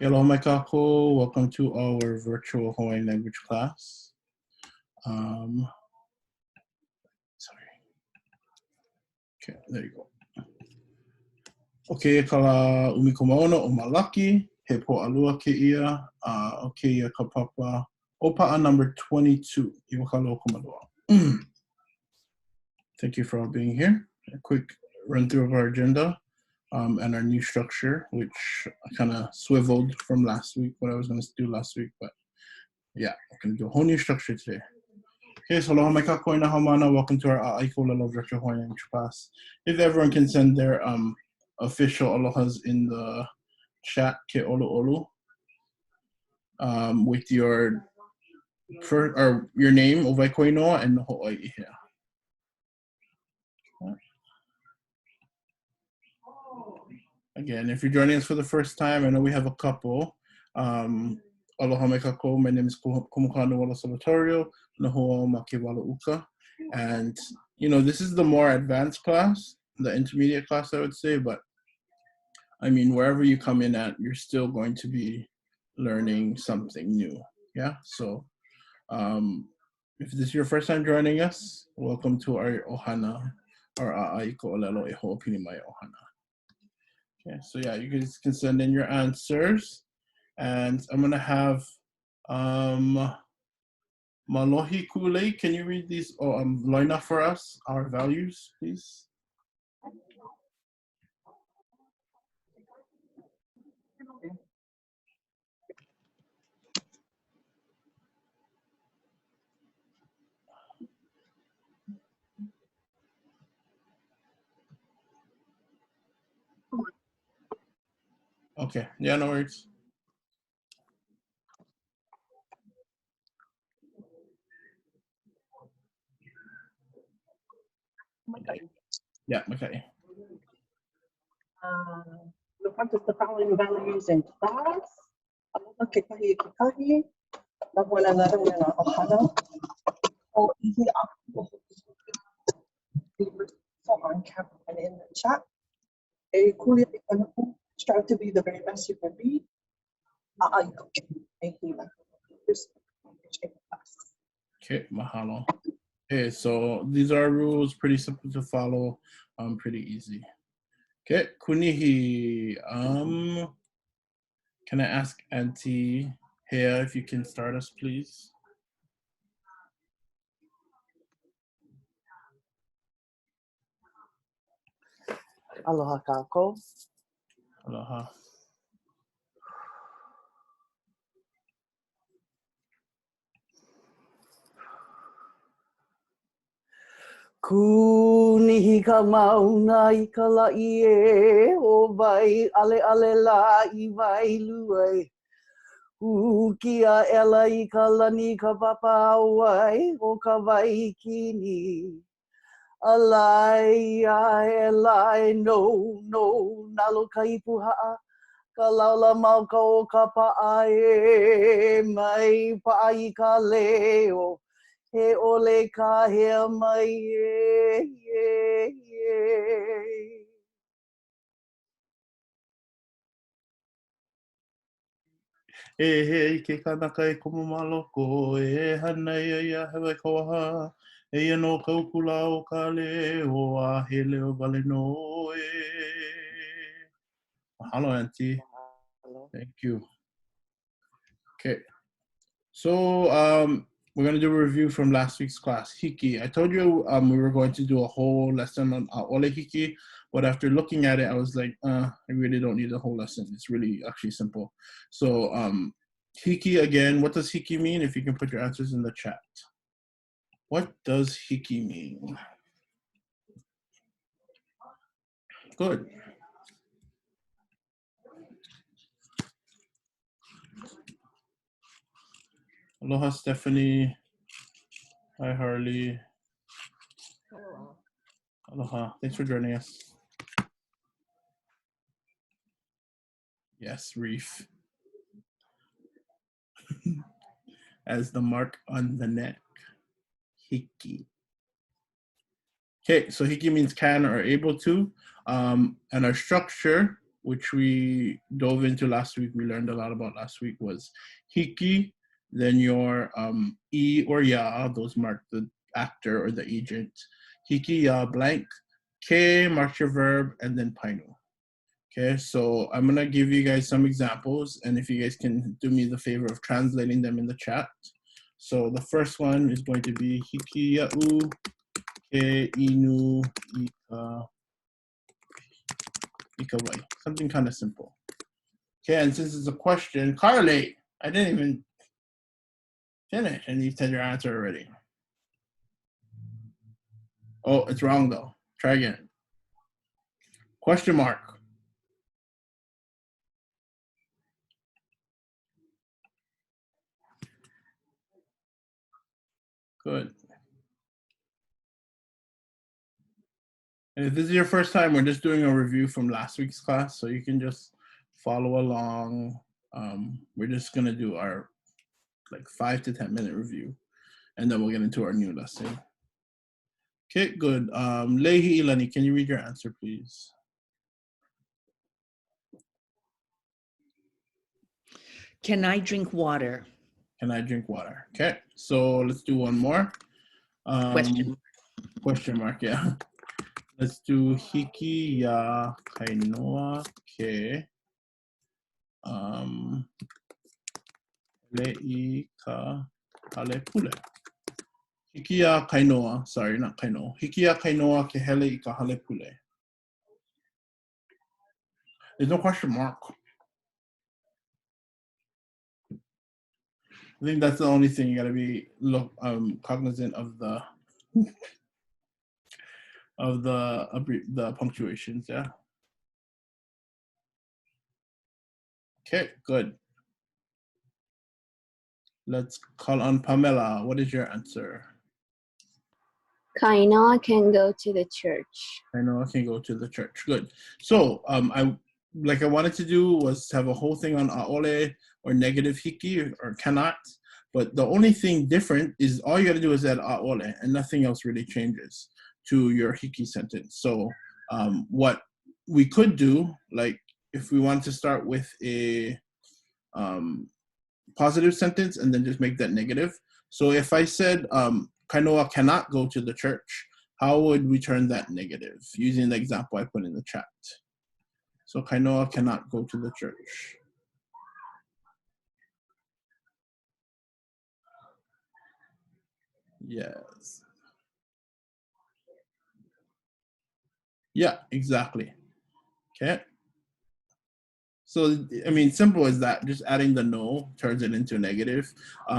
Aloha mai kākou. Welcome to our virtual Hawaiian language class. Sorry. Okay, there you go. Okay, kala umikomaono o malaki, he po alua ke ia, okay, ia ka papa, ʻŌPaʻa number 22, iwakalo kumalua. Thank you for all being here. A quick run through of our agenda and our new structure, which I kind of swiveled from last week, what I was going to do last week, but yeah, I'm going to do a whole new structure today. Okay, so aloha mai kākou na haumana. Welcome to our ʻAʻA virtual Hawaiian language class. If everyone can send their official alohas in the chat, ke olu olu, with your first or your name, ʻOwai koinoa, and hoʻoiʻi here. Again, if you're joining us for the first time, I know we have a couple. Aloha mai kākou. My name is Kahanuola Solatorio. Nahoa ma ke wala uka. And you know, this is the more advanced class, the intermediate class, I would say, but I mean, wherever you come in at, you're still going to be learning something new. Yeah. So if this is your first time joining us, welcome to our ohana, our ʻAʻA ʻŌLELO e hoʻopili mai ohana. Okay, so yeah, you guys can send in your answers, and I'm gonna have Malohi Kule, can you read these Loina for us, our values, please? Okay, yeah, no worries. Yeah, okay. You'll practice the following values in class. Aloha ke kahi ke kahi. Nahoa na ohana. O ihi aku. On camera and in the chat. A kulia kanaku. Strive to be the very best you can be. Okay, mahalo. Okay, so these are rules, pretty simple to follow, pretty easy. Okay, kunihi. Can I ask Auntie Hea if you can start us, please? Aloha kākou. Aloha. Kunihi ka mauna I ka la'i e o vai ale ale la I vai luai. Ukia ela I ka lani ka papa awai o ka vai kini. Alai ai elai no nalo ka ipuha'a. Ka laula mau ka o ka pa'a e mai pa'a I ka leo. He ole ka hea mai E ke kanaka e kumu maloko, e hana ia hewa koha, e ia no kaukula o ka leo a he leo wale no e. Mahalo, Auntie. Hello. Thank you. Okay. So we're going to do a review from last week's class, Hiki. I told you we were going to do a whole lesson on ʻAʻole Hiki, but after looking at it, I was like, I really don't need a whole lesson. It's really actually simple. So Hiki again, what does Hiki mean? If you can put your answers in the chat. What does Hiki mean? Good. Aloha, Stephanie. Hi, Harley. Aloha. Thanks for joining us. Yes, reef. As the mark on the neck. Hiki. Okay, so hiki means can or able to. And our structure, which we dove into last week, we learned a lot about last week, was hiki, then your e or ya, those mark the actor or the agent. Hiki, ya, blank, ke, marks your verb, and then painu. Okay, so I'm gonna give you guys some examples, and if you guys can do me the favor of translating them in the chat. So the first one is going to be hiki ya'u ke inu ika wai. Something kind of simple. Okay, and since it's a question, correlate. I didn't even finish, and you said your answer already. Oh, it's wrong though. Try again. Question mark. Good. And if this is your first time, we're just doing a review from last week's class, so you can just follow along. We're just gonna do our like 5 to 10 minute review, and then we'll get into our new lesson. Okay, good. Lehi Ilani, can you read your answer, please? Can I drink water? Can I drink water? Okay, so let's do one more. Question mark, yeah. Let's do hiki ya kainoa ke le'i ka hale pule. Hiki ya kainoa, sorry, not kainoa. Hiki ya kainoa ke hele I ka hale pule. There's no question mark. I think that's the only thing you gotta be cognizant of the punctuations, yeah. Okay, good. Let's call on Pamela. What is your answer? Kainoa can go to the church. Kainoa can go to the church. Good. So I wanted to do was have a whole thing on ʻaʻole or negative hiki or cannot. But the only thing different is all you gotta do is add ʻaʻole and nothing else really changes to your hiki sentence. So what we could do, like if we want to start with a positive sentence and then just make that negative. So if I said Kainoa cannot go to the church, how would we turn that negative using the example I put in the chat? So Kainoa cannot go to the church. Yes. Yeah, exactly. Okay. So, I mean, simple as that, just adding the no turns it into negative.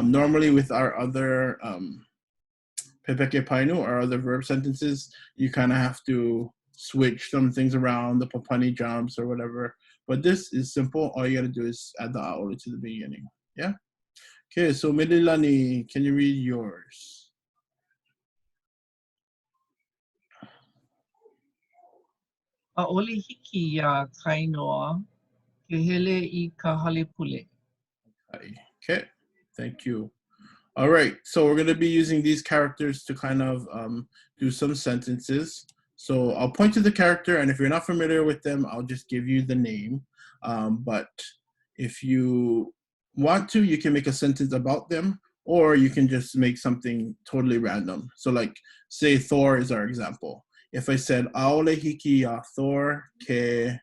Normally with our other pepeke painu or other verb sentences, you kind of have to switch some things around, the papani jumps or whatever. But this is simple. All you got to do is add the ʻaʻole to the beginning. Yeah? Okay, so Mililani, can you read yours? ʻAʻole hiki ya kainoa ke hele I ka hale pule. Okay, thank you. All right, so we're going to be using these characters to kind of do some sentences. So I'll point to the character, and if you're not familiar with them, I'll just give you the name. But if you want to, you can make a sentence about them, or you can just make something totally random. So like, say Thor is our example. If I said, ʻaʻole hiki ya Thor ke,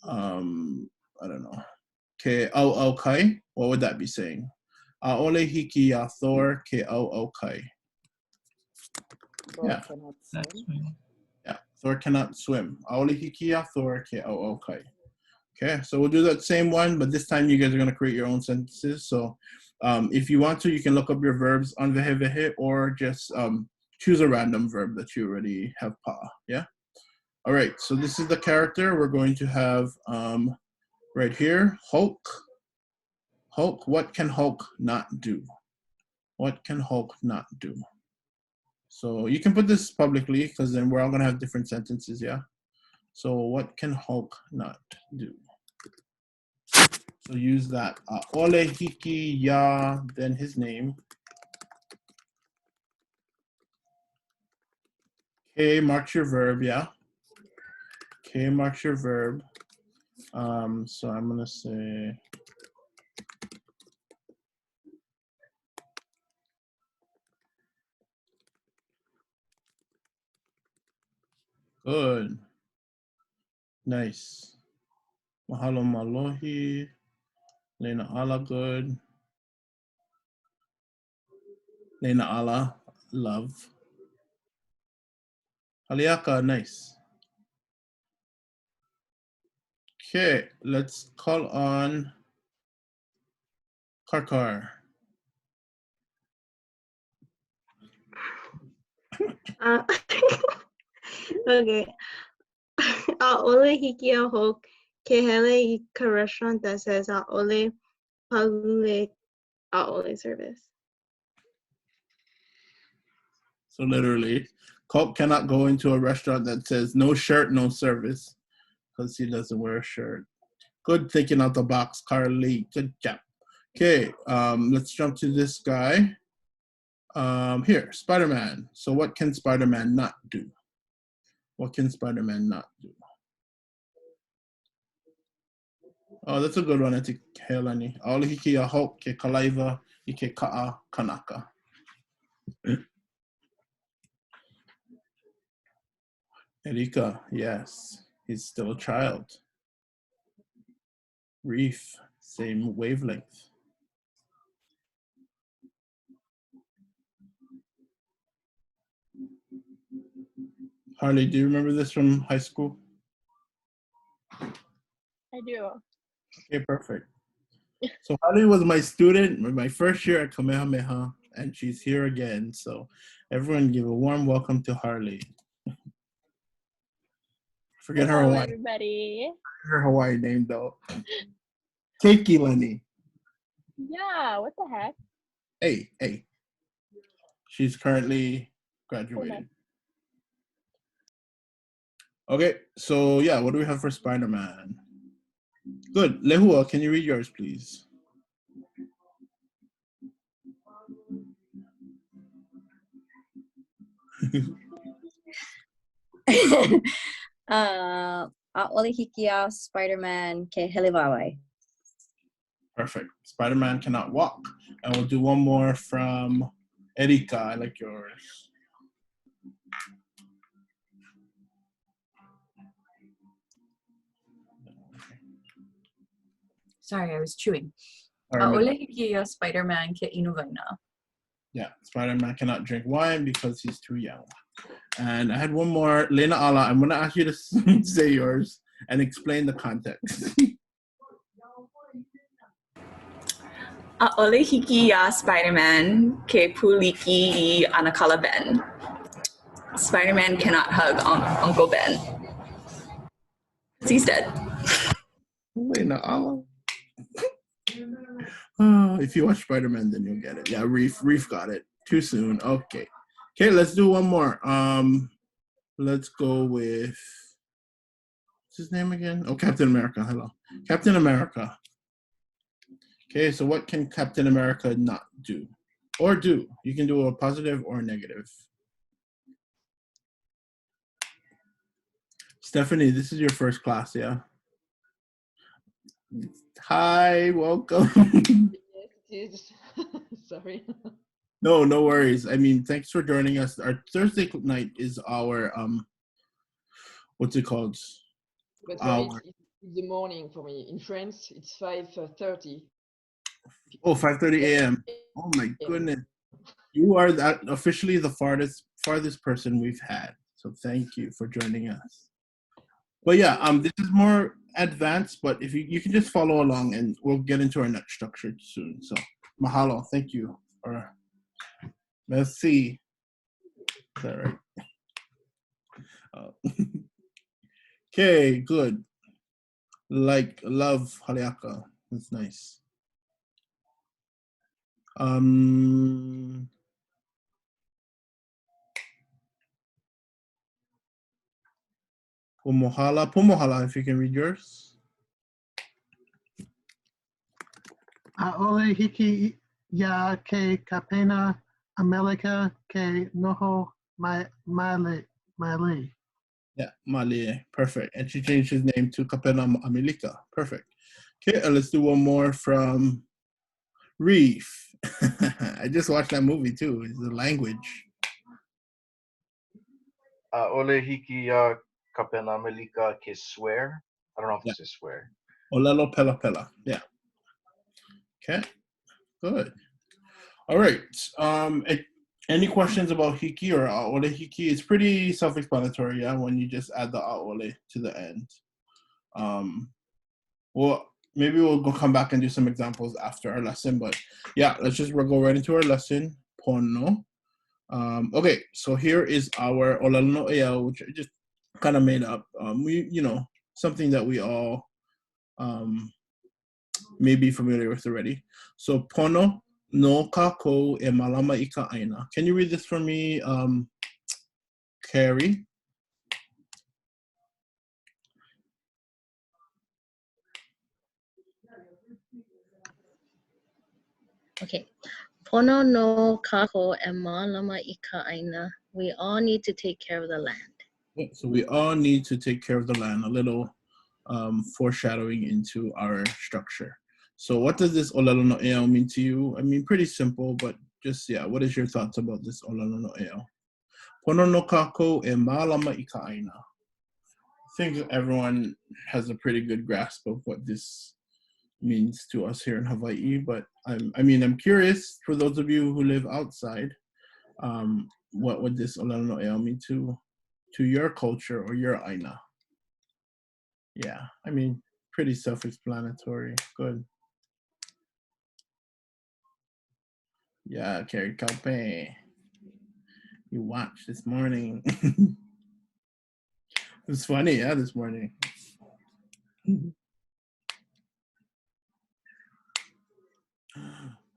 I don't know, ke ʻaʻa kai, what would that be saying? ʻAʻole hiki ya Thor ke ʻaʻa kai. Yeah. Yeah, Thor cannot swim. ʻAʻole hiki ya Thor ke ʻaʻa kai. Okay, so we'll do that same one, but this time you guys are going to create your own sentences. So if you want to, you can look up your verbs on vehe or just choose a random verb that you already have pa'a. Yeah? All right, so this is the character. We're going to have right here, Hulk. Hulk, what can Hulk not do? What can Hulk not do? So you can put this publicly because then we're all going to have different sentences, yeah? So what can Hulk not do? So use that ʻaʻole hiki ya, then his name. Ke marks your verb, yeah? Ke Okay, marks your verb. So I'm gonna say good. Nice. Mahalo malohi. Lena ala good. Lena ala love. Haliaka, nice. Okay, let's call on Karkar. Okay. ʻAʻole hiki a hou ke hele I ka restaurant that says ʻaʻole palule ʻaʻole service. So literally, Colt cannot go into a restaurant that says no shirt, no service, because he doesn't wear a shirt. Good thinking out the box, Carly. Good job. Okay, let's jump to this guy. Here, Spider-Man. So what can Spider-Man not do? What can Spider-Man not do? Oh, that's a good one. I think Helani. Aole hiki a hou ke kalaiwa I ke ka'a kanaka. Erika, yes, he's still a child. Reef, same wavelength. Harley, do you remember this from high school? I do. Okay, perfect. So Harley was my student my first year at Kamehameha, and she's here again. So everyone give a warm welcome to Harley. Forget her Hawaii. Everybody. Her Hawaii name though. Keiki Lenny. Yeah, what the heck? Hey. She's currently graduated. Okay, so yeah, what do we have for Spider-Man? Good. Lehua, can you read yours, please? ʻAʻole hiki a Spider-Man ke hele wāwae. Perfect. Spider-Man cannot walk. And we'll do one more from Erika. I like yours. Sorry, I was chewing. All right, ʻAʻole hiki a Spider-Man ke inu waina. yeah, Spider-Man cannot drink wine because he's too young. And I had one more, Lena Ala. I'm going to ask you to say yours and explain the context. ʻAʻole hiki a Spider-Man ke pūliki I Anakala Ben. Spider-Man cannot hug Uncle Ben. He's dead. Lena Ala. If you watch Spider-Man, then you'll get it. Yeah, Reef got it. Too soon. Okay. Okay, let's do one more. Let's go with, what's his name again? Oh, Captain America. Hello. Captain America. Okay, so what can Captain America not do? Or do? You can do a positive or a negative. Stephanie, this is your first class, yeah? Hi, welcome. Yes, it is. Sorry. No worries. I mean, thanks for joining us. Our Thursday night is our, what's it called? But it's the morning for me. In France, it's 5:30. Oh, 5:30 a.m. Oh my goodness. You are officially the farthest person we've had. So thank you for joining us. But yeah, this is more advanced, but if you can just follow along and we'll get into our next structure soon. So mahalo, thank you. Or merci. Is that right? Okay, good. Like, love, haleaka. That's nice. Pomohala, if you can read yours. ʻAʻole hiki ia ke kapena America ke noho mai. Yeah, Malie. Perfect. And she changed his name to Kapena Amelika. Perfect. Okay, let's do one more from Reef. I just watched that movie too. It's the language. ʻAʻole hiki ia kapena melika ke swear. I don't know if it's a swear. ʻŌLELO pela pela. Yeah. Okay. Good. All right. Any questions about hiki or ʻaʻole hiki? It's pretty self-explanatory, yeah, when you just add the ʻaʻole to the end. Well, maybe we'll come back and do some examples after our lesson, but yeah, let's just go right into our lesson, Pono. Okay, so here is our ʻŌLELO no ʻEau, which I just kind of made up. Something that we all may be familiar with already. So Pono no kākou e malama I ka ʻaina. Can you read this for me, Carrie? Okay. Pono no kākou e malama I ka ʻaina. We all need to take care of the land. Okay, so we all need to take care of the land. A little foreshadowing into our structure. So what does this ʻŌLELO no ʻEau mean to you? I mean, pretty simple, but just, yeah, what is your thoughts about this ʻŌLELO no ʻEau? Pono no kākou e malama I ka ʻaina. I think everyone has a pretty good grasp of what this means to us here in Hawaii, but I'm curious, for those of you who live outside, what would this ʻŌLELO no ʻEau mean to your culture or your ʻaina? Yeah, I mean, pretty self-explanatory. Good. Yeah, Carrie Calpe. You watched this morning. It was funny, yeah, this morning.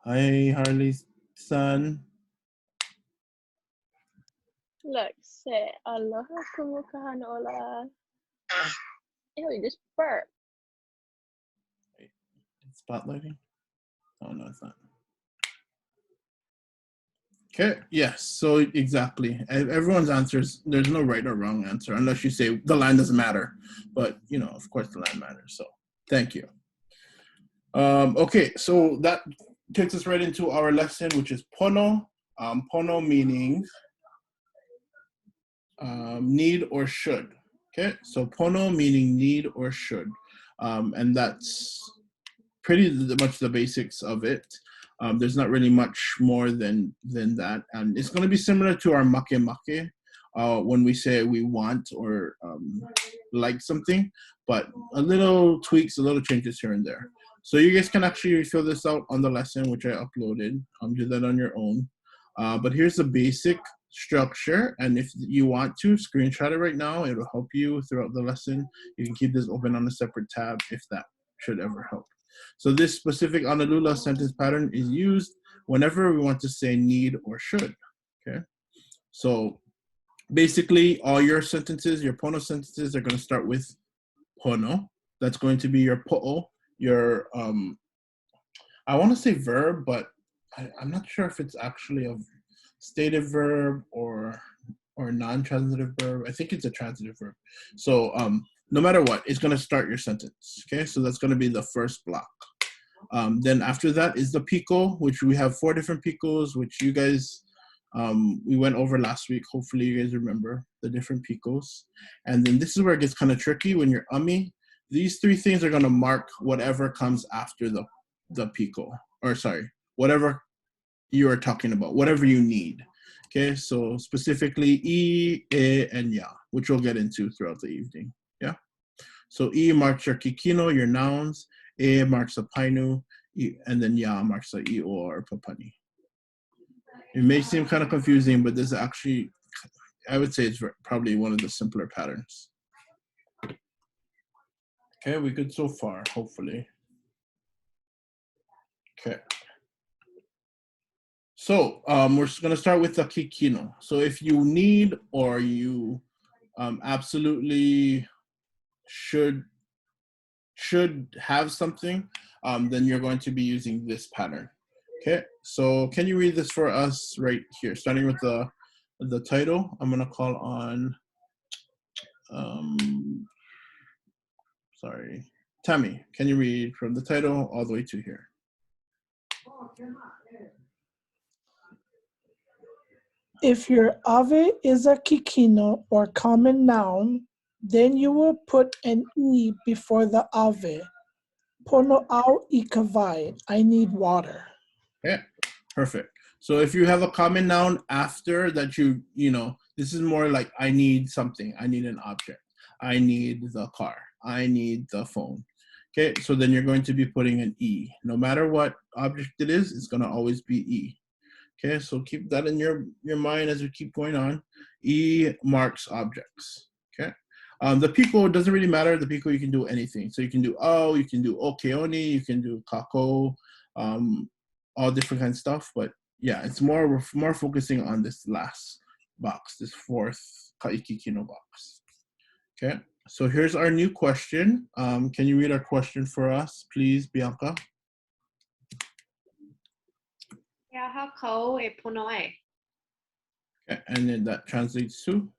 Hi, Harley's son. Look, say aloha kumu Kahanuola. Ew, you just burp. Spotlighting? Oh, no, it's not. Okay, yes, so exactly. Everyone's answers, there's no right or wrong answer, unless you say the land doesn't matter. But, of course the land matters, so thank you. Okay, so that takes us right into our lesson, which is Pono. Pono meaning need or should. Okay, so Pono meaning need or should. And that's pretty much the basics of it. There's not really much more than that. And it's going to be similar to our make make when we say we want or like something, but a little tweaks, a little changes here and there. So you guys can actually fill this out on the lesson, which I uploaded. Do that on your own. But here's the basic structure. And if you want to screenshot it right now, it'll help you throughout the lesson. You can keep this open on a separate tab if that should ever help. So this specific Honolulu sentence pattern is used whenever we want to say need or should, okay? So basically all your sentences, your Pono sentences are gonna start with Pono. That's going to be your po'o, your, I wanna say verb, but I'm not sure if it's actually a stative verb or non-transitive verb. I think it's a transitive verb. So no matter what, it's going to start your sentence. Okay, so that's going to be the first block. Then after that is the pico, which we have 4 different picos, which you guys, we went over last week. Hopefully you guys remember the different picos. And then this is where it gets kind of tricky when you're ummi. These 3 things are going to mark whatever comes after the pico, or sorry, whatever you are talking about, whatever you need. Okay, so specifically e, e, and ya, which we'll get into throughout the evening. Yeah. So e marks your kikino, your nouns. E marks a painu, and then ya marks a i or papani. It may seem kind of confusing, but this is actually, I would say it's probably one of the simpler patterns. Okay, we good so far, hopefully. Okay. So we're just gonna start with the kikino. So if you need or you absolutely should have something, then you're going to be using this pattern. Okay, so can you read this for us right here, starting with the title? I'm gonna call on Sorry. Tammy, can you read from the title all the way to here? If your ave is a kikino or common noun, then you will put an e before the ave. Pono au ikavai. I need water. Okay, perfect. So if you have a common noun after that, this is more like I need something. I need an object. I need the car. I need the phone. Okay, so then you're going to be putting an E. No matter what object it is, it's going to always be E. Okay, so keep that in your mind as we keep going on. E marks objects. Okay, the piko doesn't really matter. The piko, you can do anything. So you can do oh, you can do okeoni, you can do kākou, all different kinds of stuff. But yeah, we're more focusing on this last box, this fourth kaikikino box. Okay, so here's our new question. Can you read our question for us, please, Bianca? Kākou e pono ai. Okay, and then that translates to?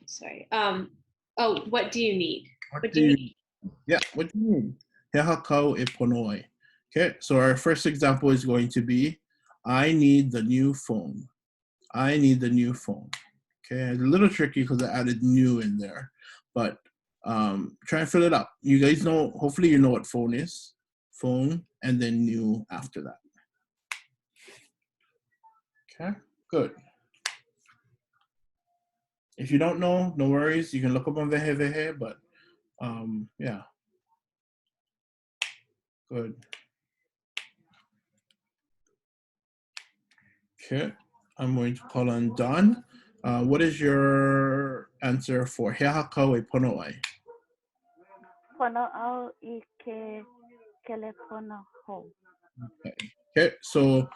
Sorry. Oh, what do you need? What do you need? Yeah, what do you need? Kākou e pono ai. Okay, so our first example is going to be, I need the new phone. I need the new phone. Okay, it's a little tricky because I added new in there, but try and fill it up. You guys know, hopefully you know what phone is. Phone, and then new after that. Okay, good. If you don't know, no worries. You can look up on Vehe Vehe, but yeah. Good. Okay, I'm going to call on Don. What is your answer for he kākou e pono ai? Pono au I ke kelepono ho. Okay, so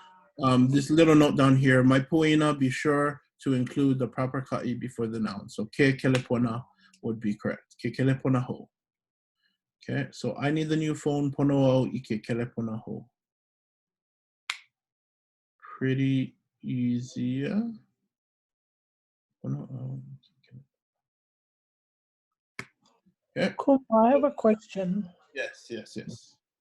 this little note down here, my poina, be sure to include the proper ka'i before the noun. So ke kelepona would be correct. Ke kelepona ho. Okay, so I need the new phone. Pono au I ke kelepona ho. Pretty easy. Okay. Cool. I have a question. Yes.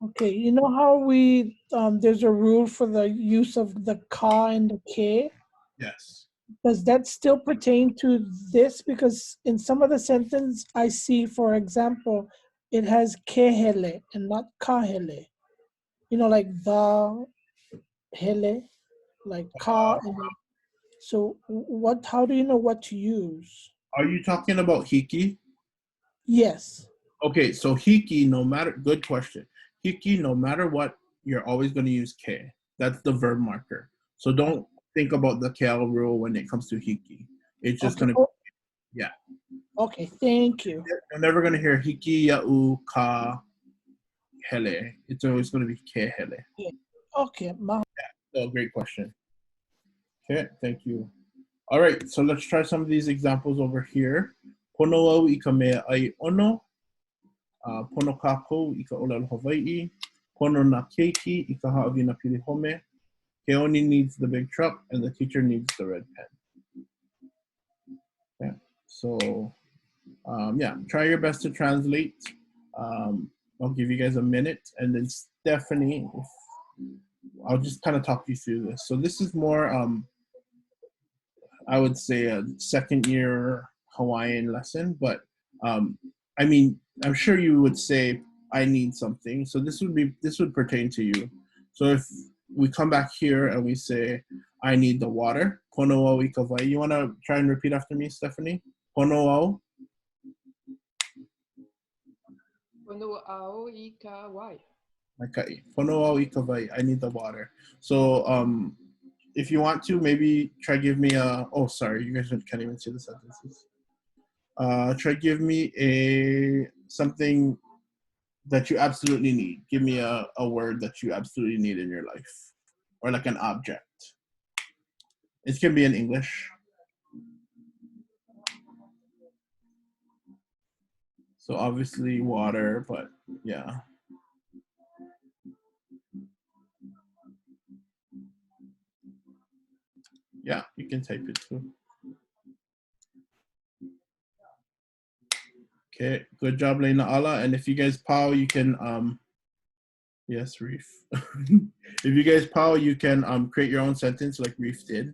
Okay, you know how we there's a rule for the use of the ka and the ke? Yes. Does that still pertain to this? Because in some of the sentence I see, for example, it has kehele and not kahele. You know, like the hele, like ka. So how do you know what to use? Are you talking about hiki? Yes. Okay, so hiki, good question. Hiki, no matter what, you're always going to use ke. That's the verb marker. So don't think about the KL rule when it comes to hiki. It's just going to be, yeah. Okay, thank you. You're never going to hear hiki, ya'u, ka, hele. It's always going to be ke hele. Yeah. Okay. So great question. Okay, thank you. All right, so let's try some of these examples over here. Pono au I ka mea ai ono. Pono kākou I ka ʻŌLELO Hawaii. Pono na keiki I ka haʻawina pilihome. Keoni needs the big truck, and the teacher needs the red pen. Okay, so yeah, try your best to translate. I'll give you guys a minute, and then Stephanie, I'll just kind of talk you through this. So this is more, I would say, a second year Hawaiian lesson, but I mean, I'm sure you would say, I need something. So this would pertain to you. So if we come back here and we say, I need the water, pono au I ka wai. You want to try and repeat after me, Stephanie? Pono au? Pono au I ka wai. Okay. Pono au I ka wai. I need the water. So if you want to, maybe try give me a, oh, sorry, you guys can't even see the sentences. Try give me something that you absolutely need. Give me a word that you absolutely need in your life, or like an object. It can be in English. So obviously water, but yeah. Yeah, you can type it too. Okay, good job, Lena Ala. And if you guys pow, you can yes, Reef. If you guys pow, you can create your own sentence like Reef did.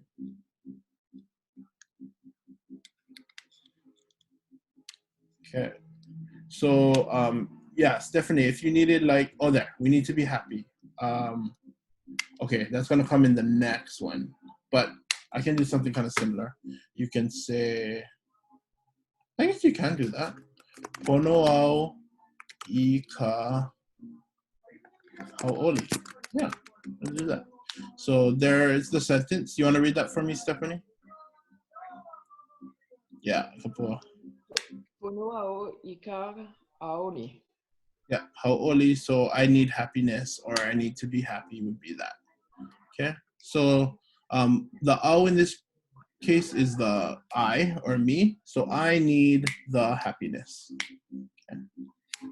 Okay. So yeah, Stephanie, if you needed like, oh there, we need to be happy. Okay, that's gonna come in the next one. But I can do something kind of similar. You can say, I guess you can do that. Pono au I ka hauʻoli. Yeah, let's do that. So there is the sentence. You want to read that for me, Stephanie? Yeah, kapua. Pono au I ka ʻaʻoli. Yeah, hauʻoli. So I need happiness, or I need to be happy would be that. Okay. So the au in this case is the I or me. So I need the happiness. Okay.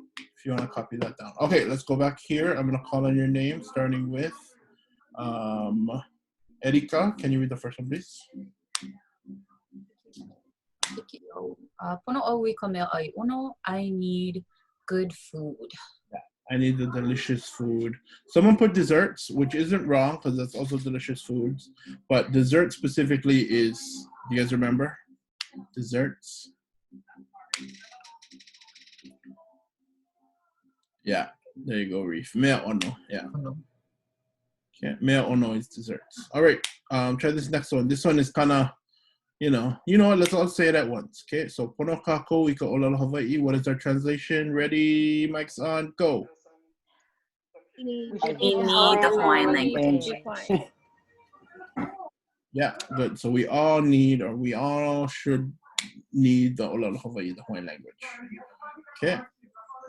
If you want to copy that down. Okay, let's go back here. I'm gonna call on your name, starting with Erika. Can you read the first one, please? Pono au I ka mea ai ono. I need good food. I need the delicious food. Someone put desserts, which isn't wrong because that's also delicious foods. But dessert specifically is, do you guys remember? Desserts. Yeah, there you go, Reef. Mea ono, yeah. Okay, mea ono is desserts. All right, try this next one. This one is kind of, you know what, let's all say it at once. Okay, so pono kākou I ka ʻōlelo Hawaii. What is our translation? Ready, mics on, go. We need the Hawaiian language. Yeah, good. So we all need, or we all should need the ʻōlelo Hawaii, the Hawaiian language. Okay,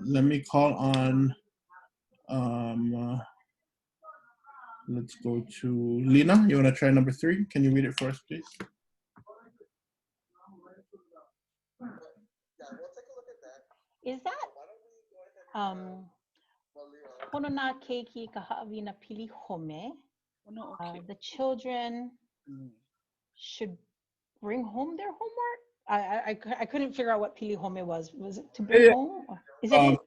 let me call on, let's go to Lena. You want to try number 3? Can you read it for us, please? Is that pono na keiki ka haʻawina pili home? The children should bring home their homework? I couldn't figure out what pili home was. Was it to bring home? Or is it?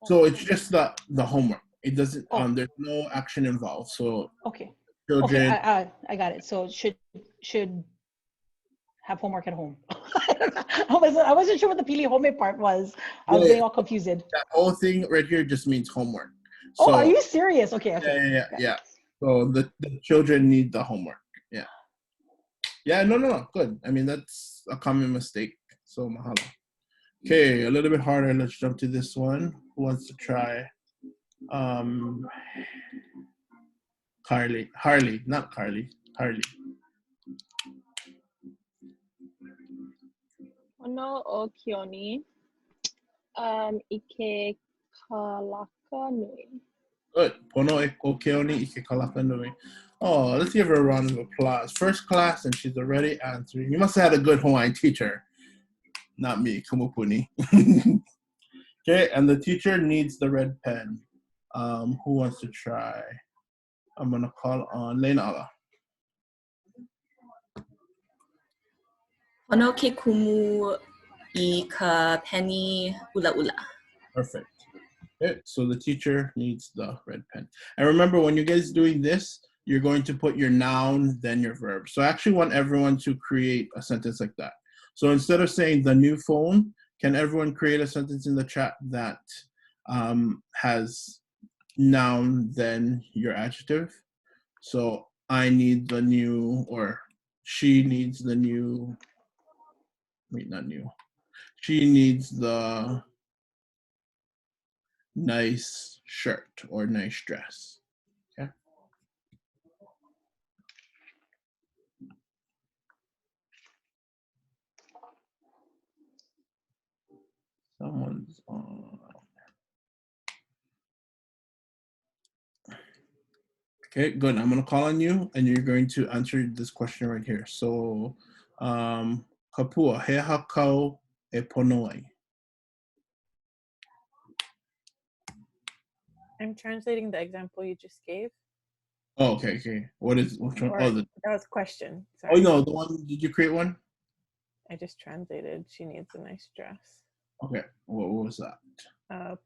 So it's just the homework. It doesn't. There's no action involved. So okay. Children. Okay, I got it. So should have homework at home. I wasn't sure what the pili home part was. I was getting all confused. That whole thing right here just means homework. So, So, are you serious? Okay. Yeah. So the children need the homework. Yeah. Yeah, no. Good. I mean, that's a common mistake. So mahalo. Okay, a little bit harder. Let's jump to this one. Who wants to try? Harley, not Carly. Harley. Pono o kioni. Ike kalaka nui. Good. Pono e o keoni ike kalaka nui. Oh, let's give her a round of applause. First class, and she's already answering. You must have had a good Hawaiian teacher. Not me, kumupuni. Okay, and the teacher needs the red pen. Who wants to try? I'm gonna call on Lena. Pono ke kumu I ka peni ula ula. Perfect. Okay, so the teacher needs the red pen. And remember, when you guys doing this, you're going to put your noun, then your verb. So I actually want everyone to create a sentence like that. So instead of saying the new phone, can everyone create a sentence in the chat that has noun, then your adjective? So I need the new, or she needs the new, wait, not new. She needs the nice shirt or nice dress. Okay. Someone's on. Okay, good. I'm going to call on you, and you're going to answer this question right here. So, kapua, he hakau e pono ai. I'm translating the example you just gave. Oh, okay. Which one? Or, that was a question. Sorry. Oh, no, the one, did you create one? I just translated, she needs a nice dress. Okay, what was that?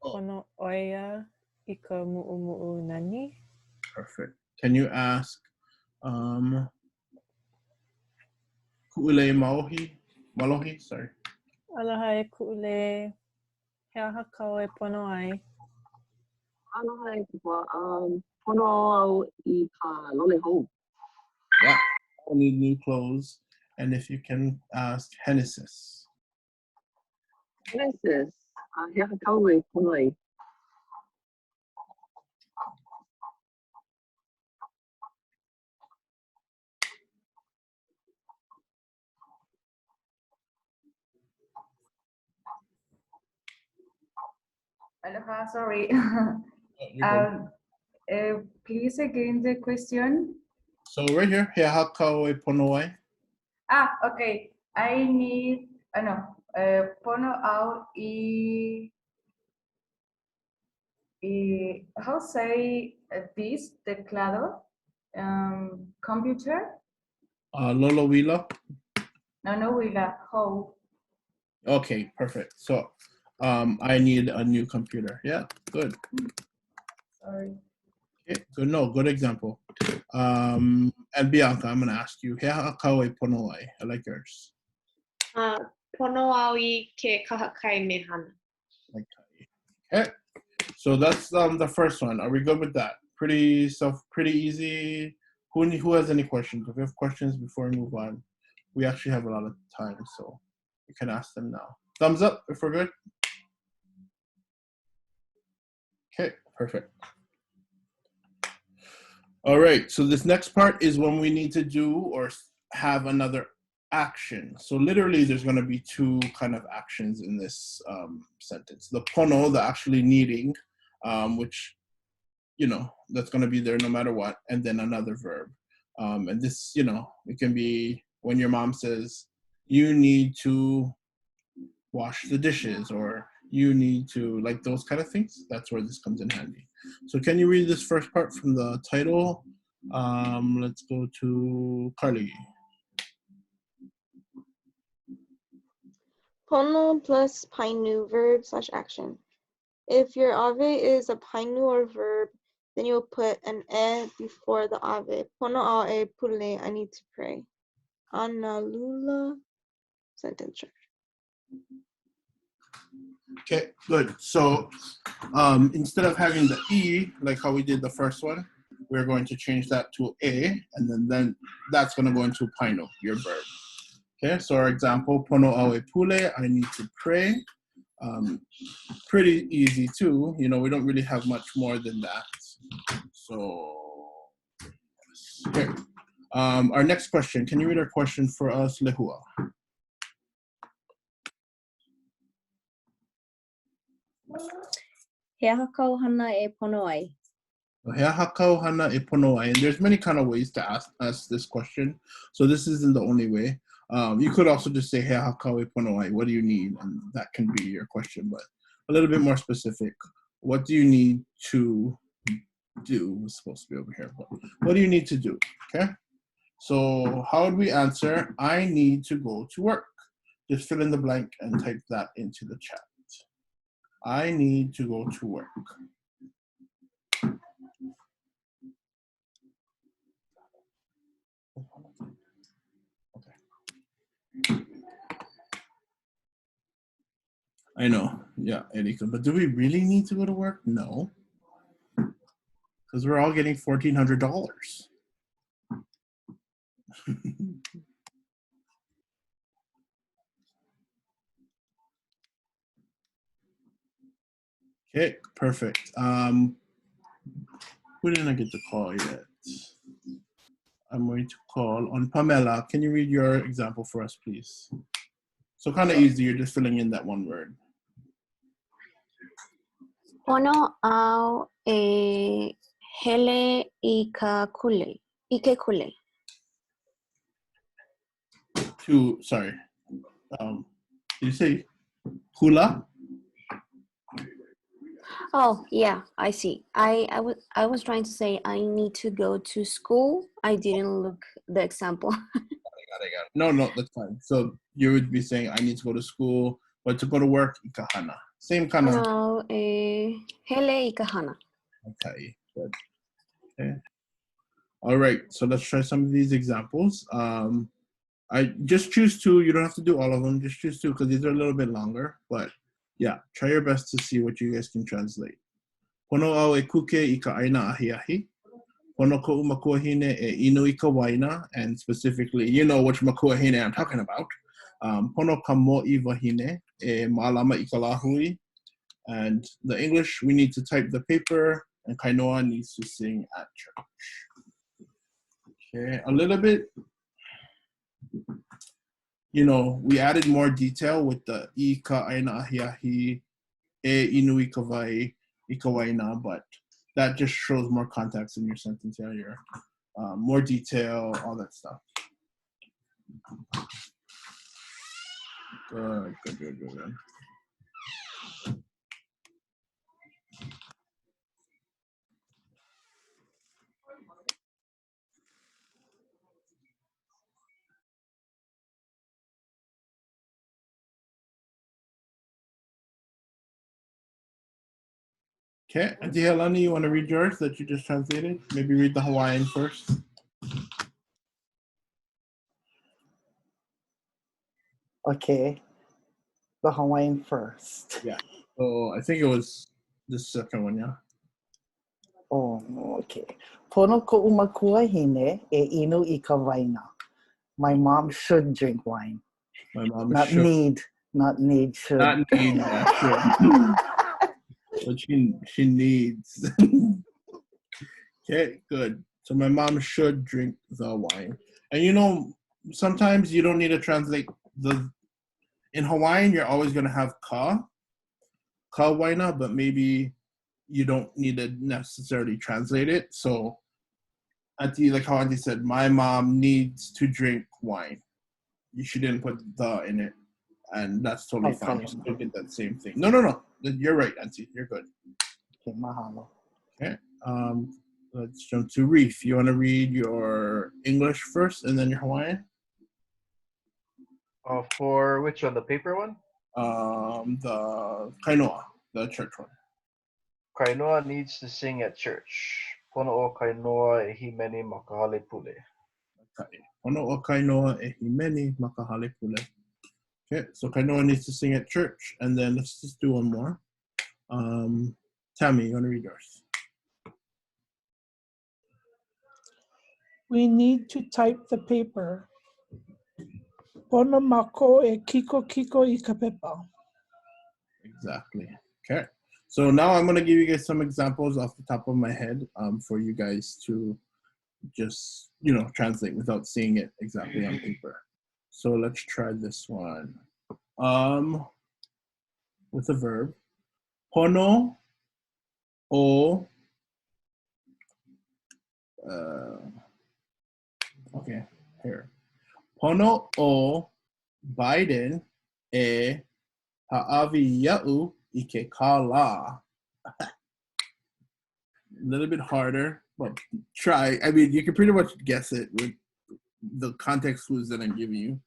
Pono oia I ka mu'umu'u nani. Perfect. Can you ask ku'ule malohi, sorry. Aloha e ku'ule. He aha kau e pono ai. Aloha e kua, pono au I ka lole hou. Yeah, I need new clothes. And if you can ask Genesis. Genesis, he aha kau e pono ai. Aloha, sorry. You're good. Please again the question. So right here, he aha kau e pono ai. Okay. I need, pono au how say this teclado, computer? Lolo wila. No, wila, how? Okay, perfect. So I need a new computer. Yeah, good. Sorry. Okay, good. No, good example. And Bianca, I'm gonna ask you. He aha kau e pono ai. I like yours. Pono au I ke kahakai mehana. Okay, so that's the first one. Are we good with that? Pretty easy. Who has any questions? If you have questions before we move on, we actually have a lot of time, so you can ask them now. Thumbs up if we're good. Okay, perfect. All right, so this next part is when we need to do or have another action. So literally there's going to be two kind of actions in this sentence. The pono, the actually needing, which, you know, that's going to be there no matter what, and then another verb. And this, you know, it can be when your mom says, you need to wash the dishes, or you need to, like those kind of things. That's where this comes in handy. So can you read this first part from the title? Let's go to Carly. Pono plus painu verb / action. If your ave is a painu or verb, then you'll put an e before the ave. Pono au e pule, I need to pray. Analula, sentence structure. Okay, good. So instead of having the E, like how we did the first one, we're going to change that to A, and then that's going to go into paino, your verb. Okay, so our example, pono au e pule, I need to pray. Pretty easy too. You know, we don't really have much more than that. So, okay. Our next question, can you read our question for us, Lehua? He aha kau hana e pono ai. He aha kau hana e pono ai. And there's many kind of ways to ask this question. So this isn't the only way. You could also just say he aha kau e pono ai. What do you need? And that can be your question, but a little bit more specific. What do you need to do? It's supposed to be over here, but what do you need to do? Okay. So how would we answer? I need to go to work. Just fill in the blank and type that into the chat. I need to go to work. Okay. I know, yeah, Erika, but do we really need to go to work? No. Because we're all getting $1,400. Okay, perfect. Who didn't I get to call yet? I'm going to call on Pamela. Can you read your example for us, please? So kind of easy, you're just filling in that one word. Pono au e hele I ke kule. Sorry. Did you say hula? Oh yeah, I see. I was trying to say I need to go to school. I didn't look the example. No, that's fine. So you would be saying I need to go to school. but to go to work, i kahana. Same kind of. Pono e hele I kahana. Okay, good. Okay. All right, so let's try some of these examples. I just choose two. You don't have to do all of them. Just choose two because these are a little bit longer. But yeah, try your best to see what you guys can translate. Pono au e kuke I ka aina ahi ahi. Pono ko'u makuahine e inu I ka waina, and specifically, you know which makuahine I'm talking about. Pono ka mo'i wahine e ma'alama I ka lahui. And the English, we need to type the paper, and Kainoa needs to sing at church. Okay, a little bit, you know, we added more detail with the I ka aina ahi ahi, e inu I ka vai, I ka waina, but that just shows more context in your sentence area. More detail, all that stuff. Good, good, good, good, good. Okay, Auntie Helani, you want to read yours that you just translated? Maybe read the Hawaiian first. Okay, the Hawaiian first. Yeah, so I think it was the second one, yeah? Oh, okay. Pono ko'u makuahine e inu I ka waina. My mom should drink wine. My mom not should. Need, not need, should. Not need, yeah, should. But she needs. Okay, good. So my mom should drink the wine. And you know, sometimes you don't need to translate in Hawaiian, you're always going to have ka waina, but maybe you don't need to necessarily translate it. So Auntie, like how Auntie said, my mom needs to drink wine. You shouldn't put the in it. And that's totally fine. You still get that same thing. No. You're right, Auntie. You're good. Okay, mahalo. Okay. Let's jump to Reef. You want to read your English first and then your Hawaiian? For which one? The paper one? The Kainoa, the church one. Kainoa needs to sing at church. Pono o Kainoa e himeni makahale pule. Okay. Pono o Kainoa e himeni makahale pule. Okay, so Kainoa needs to sing at church, and then let's just do one more. Tammy, you want to read yours? We need to type the paper. Pono mako e kiko I ka pepa. Exactly. Okay. So now I'm going to give you guys some examples off the top of my head for you guys to just, you know, translate without seeing it exactly on paper. So let's try this one. With a verb. Pono o okay, here. Pono o Biden e ha'avi ya'u I ke kala. A little bit harder, but try. I mean, you can pretty much guess it with the context clues that I'm giving you.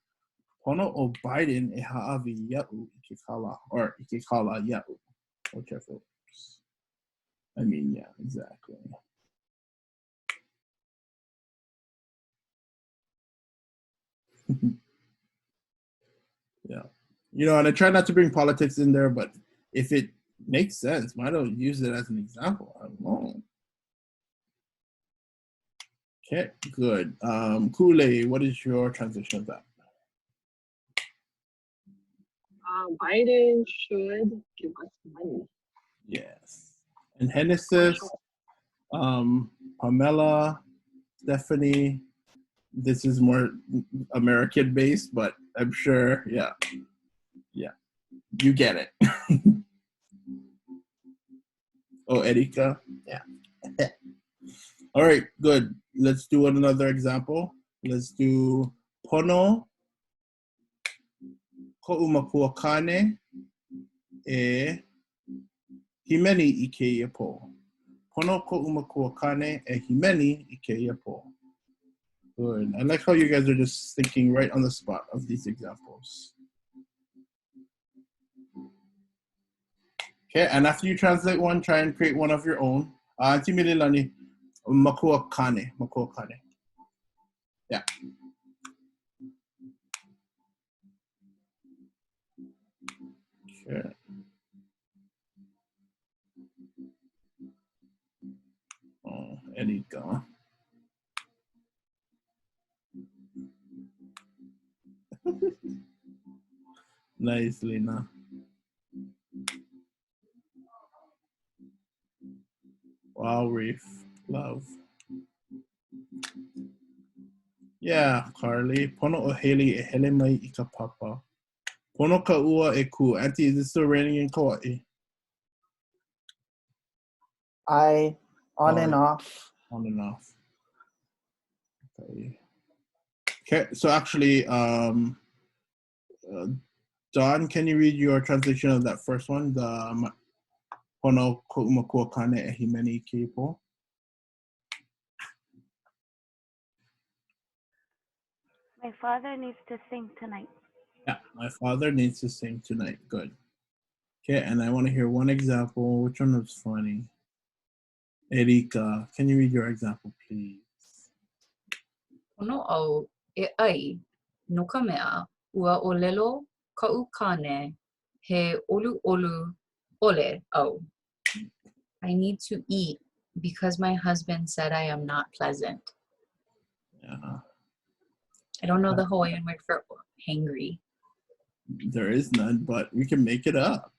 Pono o Biden e ha'avi ya'u I ke kala, or I ke kala ya'u, whichever. I mean, yeah, exactly. Yeah. You know, and I try not to bring politics in there, but if it makes sense, why don't use it as an example? I don't know. Okay, good. Kule, what is your translation of that? Biden should give us money. Yes. And Genesis, Pamela, Stephanie, this is more American based, but I'm sure, yeah, you get it. Oh, Erika, yeah. All right, good. Let's do another example. Let's do Pono ko'umakuakane e himeni I ke iapo. Pono ko'umakuakane e himeni I ke iapo. Good. I like how you guys are just thinking right on the spot of these examples. Okay, and after you translate one, try and create one of your own. Auntie Mililani, makua kane. Yeah. Okay. Oh, Erika. Nice, Lena. Wow, Reef. Love. Yeah, Carly. Pono o Haley e hele mai I ka papa. Pono ka ua e ku. Auntie, is it still raining in Kauai? On and off. On and off. Okay, so actually, Don, can you read your translation of that first one? The Pono Ku'umakua Kane e Himeni Kipo. My father needs to sing tonight. Yeah, my father needs to sing tonight. Good. Okay, and I want to hear one example. Which one was funny? Erika, can you read your example, please? Pono au e ai no ka mea ua ʻŌLELO ka'u kane he olu ole au. I need to eat because my husband said I am not pleasant. Yeah. I don't know the Hawaiian word for hangry. There is none, but we can make it up.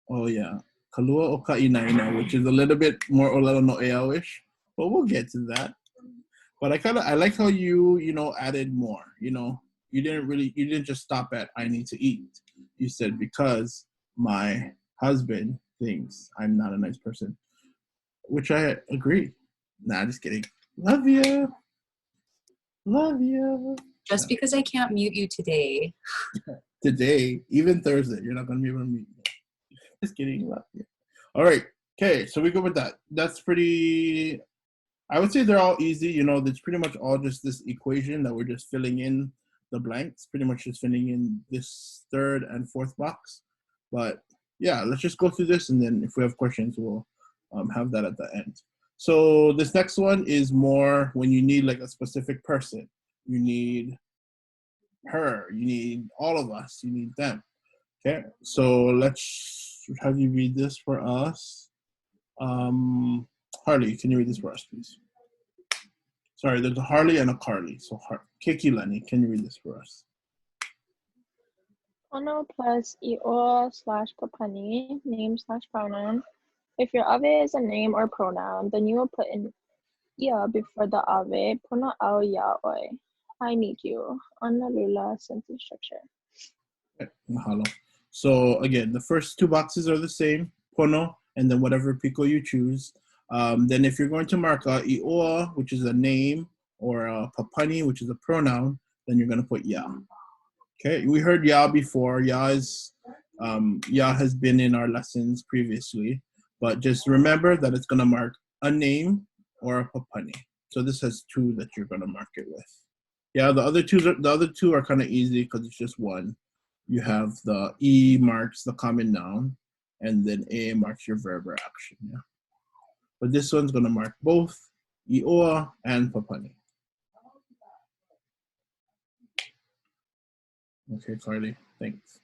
Oh yeah. Kalua o ka'inaina, which is a little bit more ʻŌLELO no ʻeau-ish, but we'll get to that. But I like how you added more. You didn't just stop at I need to eat. You said because my husband thinks I'm not a nice person, which I agree. Nah, just kidding. Love you. Love you. Just because I can't mute you today. Today, even Thursday, you're not gonna be able to mute me. Just kidding. Love you. All right. Okay, so we go with that. That's pretty. I would say they're all easy. It's pretty much all just this equation that we're just filling in the blanks, pretty much just filling in this third and fourth box. But yeah, let's just go through this, and then if we have questions, we'll have that at the end. So this next one is more when you need like a specific person. You need her, you need all of us, you need them. Okay, so let's have you read this for us. Harley, can you read this for us, please? Sorry, there's a Harley and a Carly. So Kekilani, can you read this for us? Pono plus ʻIʻoa/papani, name/pronoun. If your ave is a name or pronoun, then you will put in ia before the ave. Pono au iaʻoe. I need you. Honolulu sentence structure. Okay, mahalo. So again, the first two boxes are the same, pono, and then whatever piko you choose. Then if you're going to mark a ʻIʻoa, which is a name, or a papani, which is a pronoun, then you're going to put ya. Okay, we heard ya before. Ya has been in our lessons previously, but just remember that it's going to mark a name or a papani. So this has two that you're going to mark it with. Yeah, the other two are kind of easy because it's just one. You have the E marks the common noun, and then A marks your verb or action. Yeah, but this one's going to mark both ʻIʻoa and papani. Okay, Carly, thanks.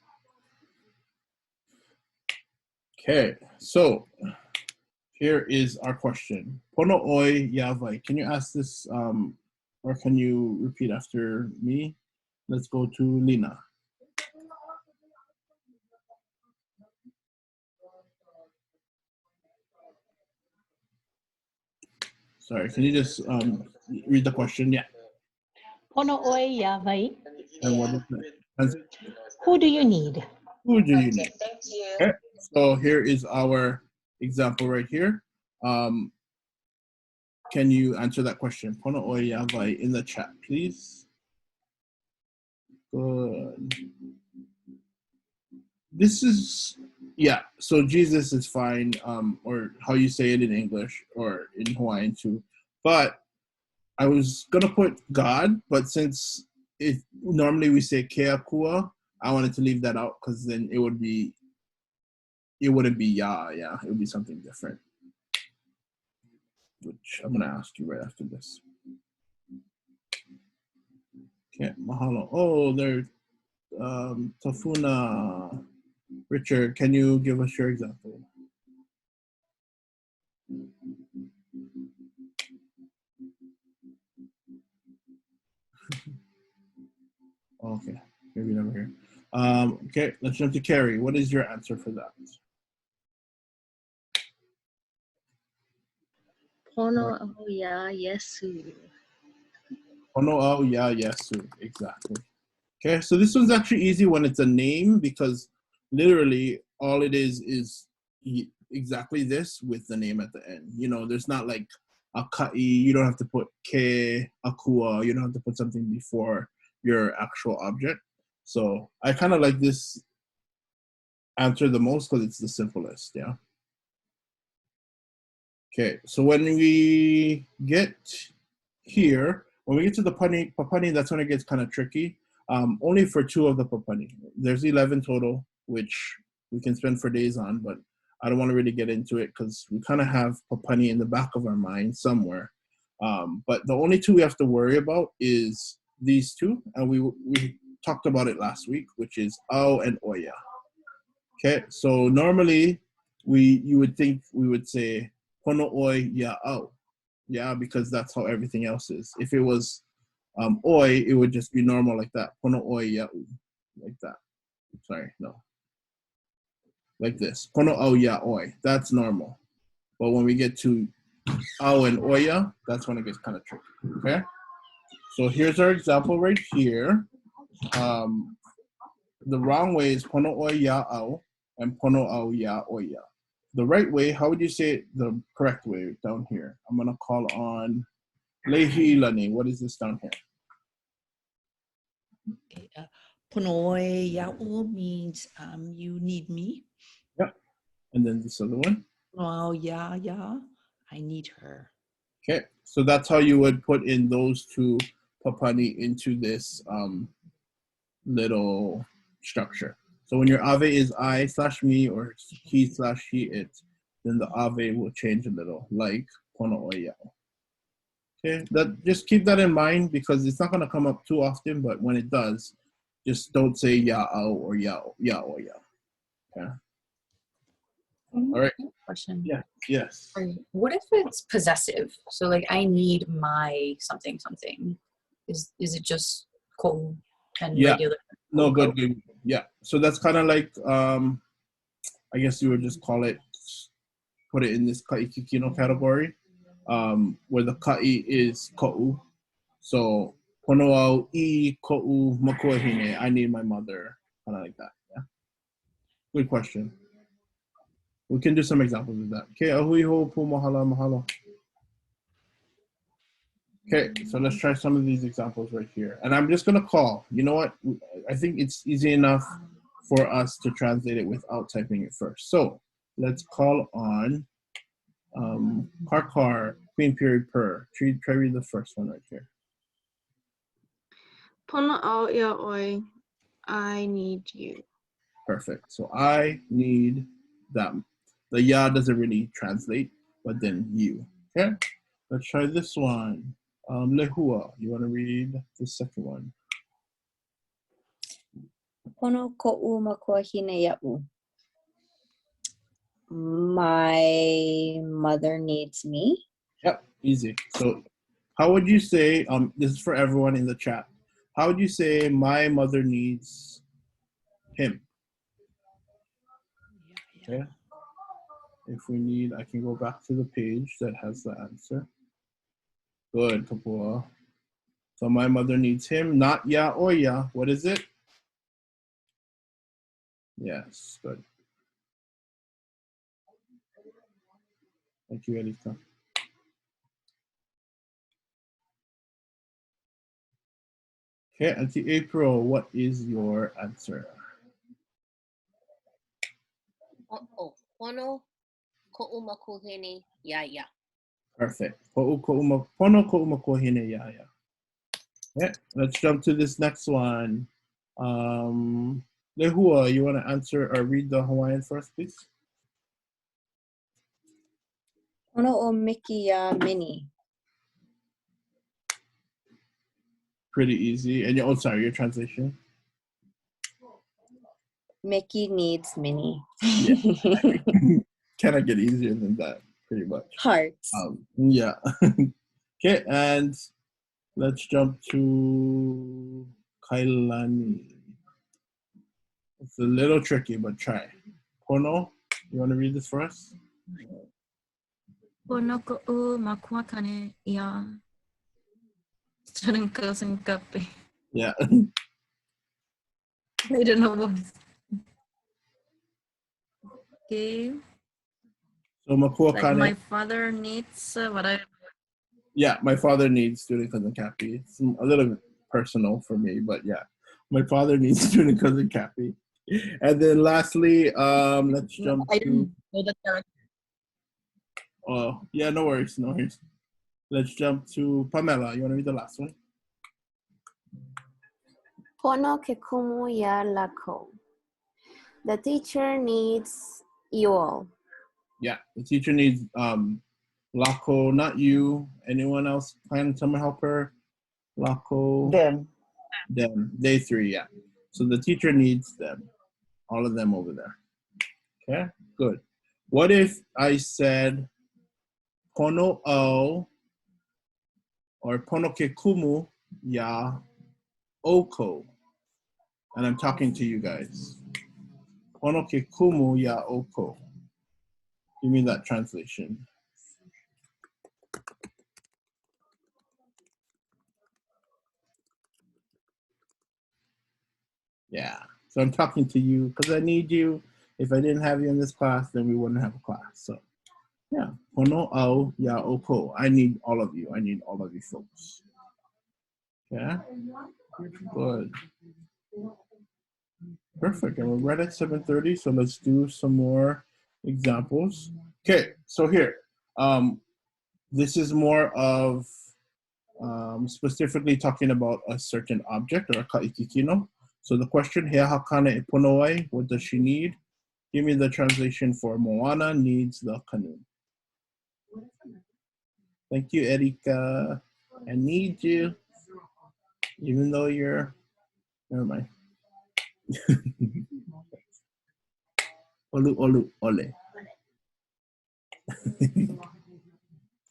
Okay, so here is our question. Pono oi yawai. Can you ask this, or can you repeat after me? Let's go to Lina. Sorry, can you just read the question? Yeah. Pono oi yawai. And what is that? Who do you need? Who do you need? Thank you. Okay, so here is our example right here. Can you answer that question? Pono oi yawai in the chat, please. Good. This is, yeah, so Jesus is fine, or how you say it in English or in Hawaiian too. But I was gonna put God, but since normally we say keakua, I wanted to leave that out because then it would be, it wouldn't be ya, yeah. It would be something different, which I'm gonna ask you right after this. Okay, mahalo. Oh, there, Tafuna. Richard, can you give us your example? Okay, maybe never here. Okay, let's jump to Carrie. What is your answer for that? Pono au ya Yesu. Pono au ya Yesu, exactly. Okay, so this one's actually easy when it's a name because literally all it is exactly this with the name at the end. You know, there's not like a ka'i, you don't have to put ke, akua, you don't have to put something before your actual object. So I kind of like this answer the most because it's the simplest, yeah. Okay, so when we get here, when we get to the papani, that's when it gets kind of tricky. Only for 2 of the papani. There's 11 total, which we can spend for days on, but I don't want to really get into it because we kind of have papani in the back of our mind somewhere. But the only 2 we have to worry about is these 2, and we talked about it last week, which is au and oya. Okay, so normally you would think we would say pono oi ya au, yeah, because that's how everything else is. If it was oi, it would just be normal like that. Pono oi ya u, like that. Sorry, no. Like this. Pono au ya oi. That's normal. But when we get to au and oya, that's when it gets kind of tricky. Okay? So here's our example right here. The wrong way is pono oi ya au and pono au ya oya. The right way, how would you say it the correct way down here? I'm gonna call on Lehi Ilani. What is this down here? Ponoe ya'u means you need me. Yep. And then this other one? Oh, yeah, I need her. Okay, so that's how you would put in those 2 papani into this little structure. So when your ave is I/me or he/she it, then the ave will change a little, like pono oya. Okay, just keep that in mind because it's not going to come up too often, but when it does, just don't say ya'au or oya. Okay. All right. Question. Yeah. Yes. What if it's possessive? So like I need my something something. Is it just ko and regular? No, good. Yeah. So that's kind of like I guess you would just put it in this kaikikino category, where the ka'i is ko'u. So pono au I ko'u makuahine. I need my mother. Kind of like that. Yeah. Good question. We can do some examples of that. Okay, ahui ho pu mahalo. Okay, so let's try some of these examples right here. And I'm just going to call. You know what? I think it's easy enough for us to translate it without typing it first. So let's call on Karkar, Queen Period Per. Try read the first one right here. Pono au ya oi, I need you. Perfect. So I need them. The ya doesn't really translate, but then you. Okay, let's try this one. Lehua, you want to read the second one? Pono ko'u makuahine ya'u. My mother needs me. Yep, easy. So how would you say, this is for everyone in the chat, how would you say my mother needs him? Okay. If we need, I can go back to the page that has the answer. Good, Kapua. So my mother needs him, not ya or ya. What is it? Yes, good. Thank you, Elisa. Okay, Auntie April, what is your answer? Pono ko'u makuahine ya. Perfect. Pono ko'u makuahine ya. Okay, let's jump to this next one. Lehua, you want to answer or read the Hawaiian first, please? Pono o Mickey ya mini. Pretty easy. And oh, sorry, your translation. Mickey needs mini. Yeah. Cannot get easier than that, pretty much. Hearts. Yeah. Okay, and let's jump to Kailani. It's a little tricky, but try. Pono, you want to read this for us? Pono ko'u makua kane ia student cousin kape. Yeah. I don't know what. Okay. So makua Like kane. my father needs what I. Yeah, my father needs student cousin Cappy. It's a little bit personal for me, but yeah, my father needs student cousin Cappy. And then lastly, let's jump I to. didn't know the character. Oh, yeah, no worries, no worries. Let's jump to Pamela. You want to read the last one? Pono ke kumu ya lako. The teacher needs you all. Yeah, the teacher needs Lako, not you. Anyone else plan summer helper? Lako. Them. Them. They three, yeah. So the teacher needs them. All of them over there. Okay, good. What if I said Pono o or Pono ke kumu ya oko? And I'm talking to you guys. Pono ke kumu ya oko. Give me that translation. Yeah, so I'm talking to you because I need you. If I didn't have you in this class, then we wouldn't have a class. So yeah, Pono au ya oko. I need all of you. I need all of you folks. Yeah, good. Perfect, and we're right at 7:30, so let's do some more examples. Okay, so here, this is more of specifically talking about a certain object or a kaikikino. So the question, Hea hakana e ponoai, what does she need? Give me the translation for Moana needs the canoe. Thank you, Erika. I need you, even though you're, never mind. Olu, olu, ole. She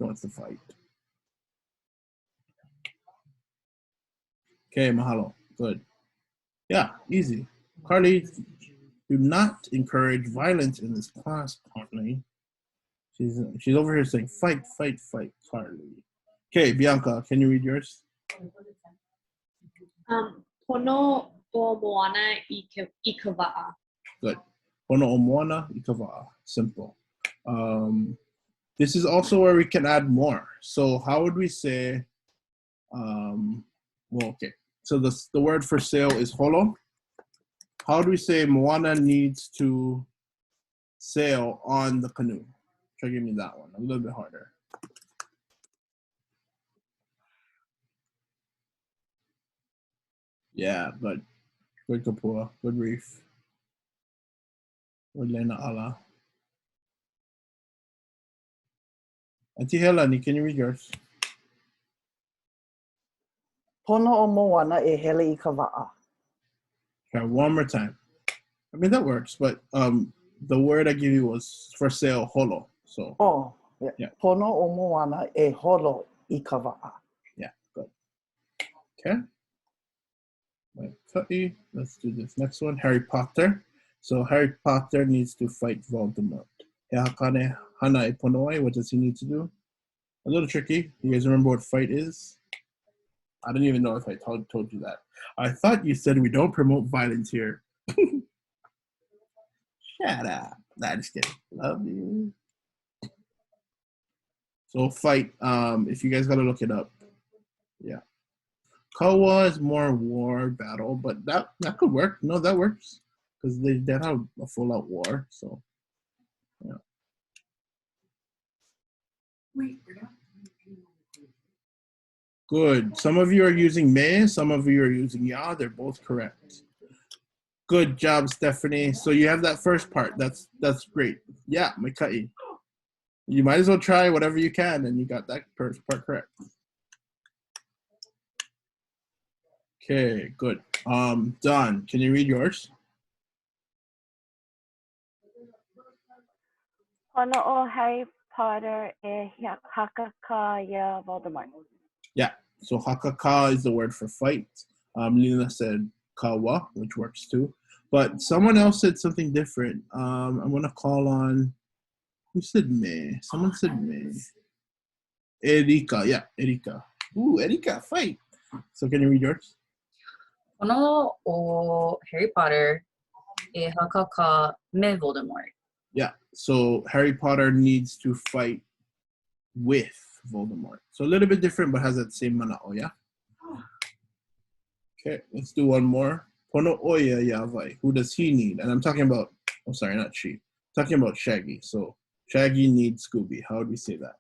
wants to fight. Okay, mahalo, good. Yeah, easy. Carly, do not encourage violence in this class, Carly. She's over here saying, fight, fight, fight, Carly. Okay, Bianca, can you read yours? Pono o Moana I kawa'a. Good. Pono o Moana I kawa'a. Simple. This is also where we can add more. So how would we say, well, okay. So the word for sail is holo. How do we say Moana needs to sail on the canoe? Try to give me that one, a little bit harder. Yeah, good. Good kapua, good reef. Good lena ala. Auntie Helani, can you read yours? Pono o Moana e hele I kawa'a. Try one more time. I mean, that works, but the word I give you was for sale, holo. So. Oh, yeah. Yeah. Pono o Moana e holo I kawa'a. Yeah, good. Okay. Let's do this next one. Harry Potter. So Harry Potter needs to fight Voldemort. He hakane hana e ponoai. What does he need to do? A little tricky. You guys remember what fight is? I don't even know if I told you that. I thought you said we don't promote violence here. Shut up. Nah, just kidding. Love you. So fight, if you guys gotta look it up. Yeah. Kawa is more war battle, but that could work. No, that works. Because they have a full out war. So yeah. Good. Some of you are using me, some of you are using ya. They're both correct. Good job, Stephanie. So you have that first part. That's great. Yeah, Mikai. You might as well try whatever you can, and you got that part correct. Okay, good. Don, can you read yours? Pono o Harry Potter e hakaka ya Voldemort. Yeah, so hakaka is the word for fight. Lina said kawa, which works too. But someone else said something different. I'm going to call on, who said me? Someone said me. Erika, yeah, Erika. Ooh, Erika, fight. So can you read yours? Pono o Harry Potter e hakaka me Voldemort. Yeah, so Harry Potter needs to fight with Voldemort. So a little bit different, but has that same mana'o, yeah? Okay, let's do one more. Pono oya yavai. Who does he need? And I'm talking about, oh, sorry, not she. I'm talking about Shaggy. So Shaggy needs Scooby. How would we say that?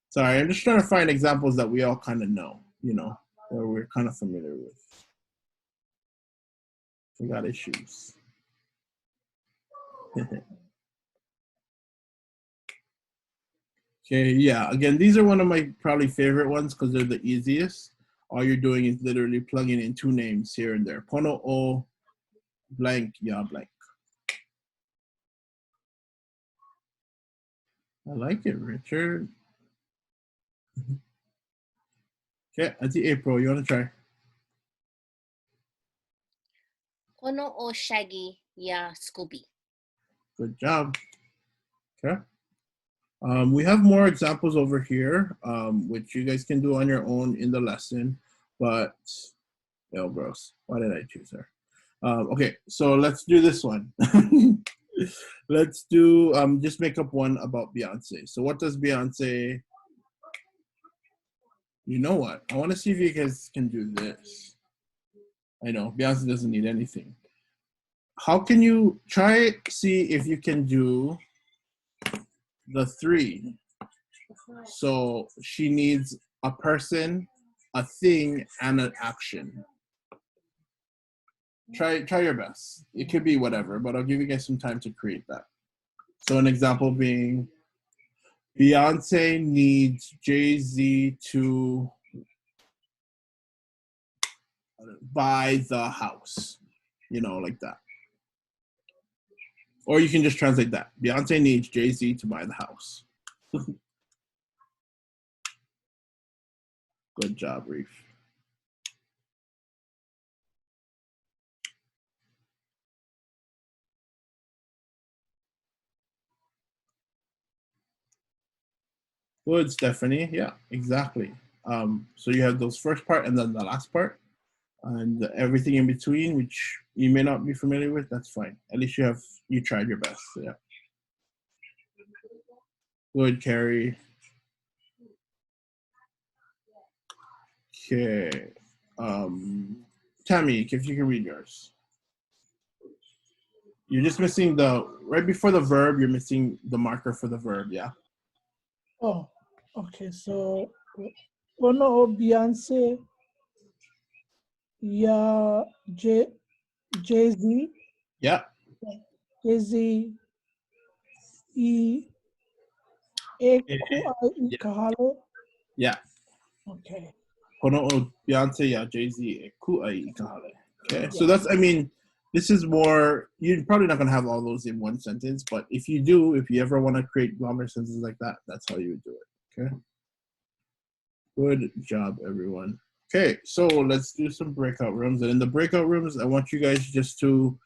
Sorry, I'm just trying to find examples that we all kind of know, you know, or we're kind of familiar with. We got issues. Okay, yeah, again, these are one of my probably favorite ones because they're the easiest. All you're doing is literally plugging in two names here and there. Pono o blank, ya blank. I like it, Richard. Okay, Auntie April, you want to try? Pono o Shaggy ya Scooby. Good job. Okay. We have more examples over here, which you guys can do on your own in the lesson. But, oh, gross. Why did I choose her? Okay, so let's do this one. Let's do, just make up one about Beyonce. So what does Beyonce, you know what? I want to see if you guys can do this. I know, Beyonce doesn't need anything. How can you try, see if you can do the three? So she needs a person, a thing, and an action. Try your best. It could be whatever, but I'll give you guys some time to create that. So an example being, Beyonce needs Jay-Z to buy the house, you know, like that. Or you can just translate that. Beyonce needs Jay-Z to buy the house. Good job, Reef. Good, Stephanie. Yeah, exactly. So you have those first part and then the last part. And everything in between, which you may not be familiar with, that's fine. At least you tried your best. So yeah. Good, Carrie. Okay. Tammy, if you can read yours. You're just missing right before the verb, you're missing the marker for the verb, yeah? Oh, okay. So, Pono o Beyonce ya Jay-Z. Yeah. Jay-Z e Kahalo. Yeah. Okay. Pono o Beyonce ya Jay-Z e ku'ai kahale. Okay. So that's, I mean, this is more, you're probably not going to have all those in one sentence, but if you ever want to create longer sentences like that, that's how you would do it. Okay. Good job, everyone. Okay, so let's do some breakout rooms. And in the breakout rooms, I want you guys just to,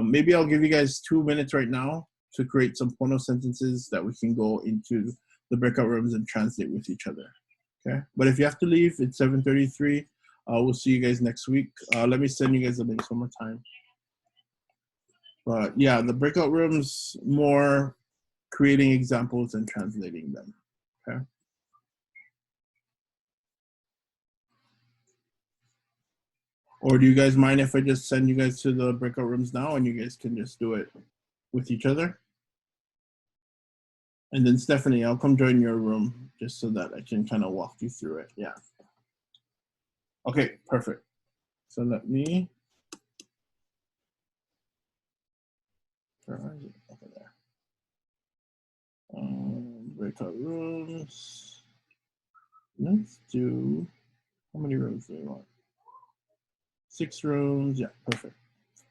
maybe I'll give you guys 2 minutes right now to create some Pono sentences that we can go into the breakout rooms and translate with each other. Okay, but if you have to leave, it's 7:33. We'll see you guys next week. Let me send you guys the links one more time. But yeah, the breakout rooms, more creating examples and translating them. Okay. Or do you guys mind if I just send you guys to the breakout rooms now and you guys can just do it with each other? And then Stephanie, I'll come join your room just so that I can kind of walk you through it. Yeah. Okay, perfect. So let me. Where is it? Over there. breakout rooms. Let's do, how many rooms do we want? 6 rooms, yeah, perfect.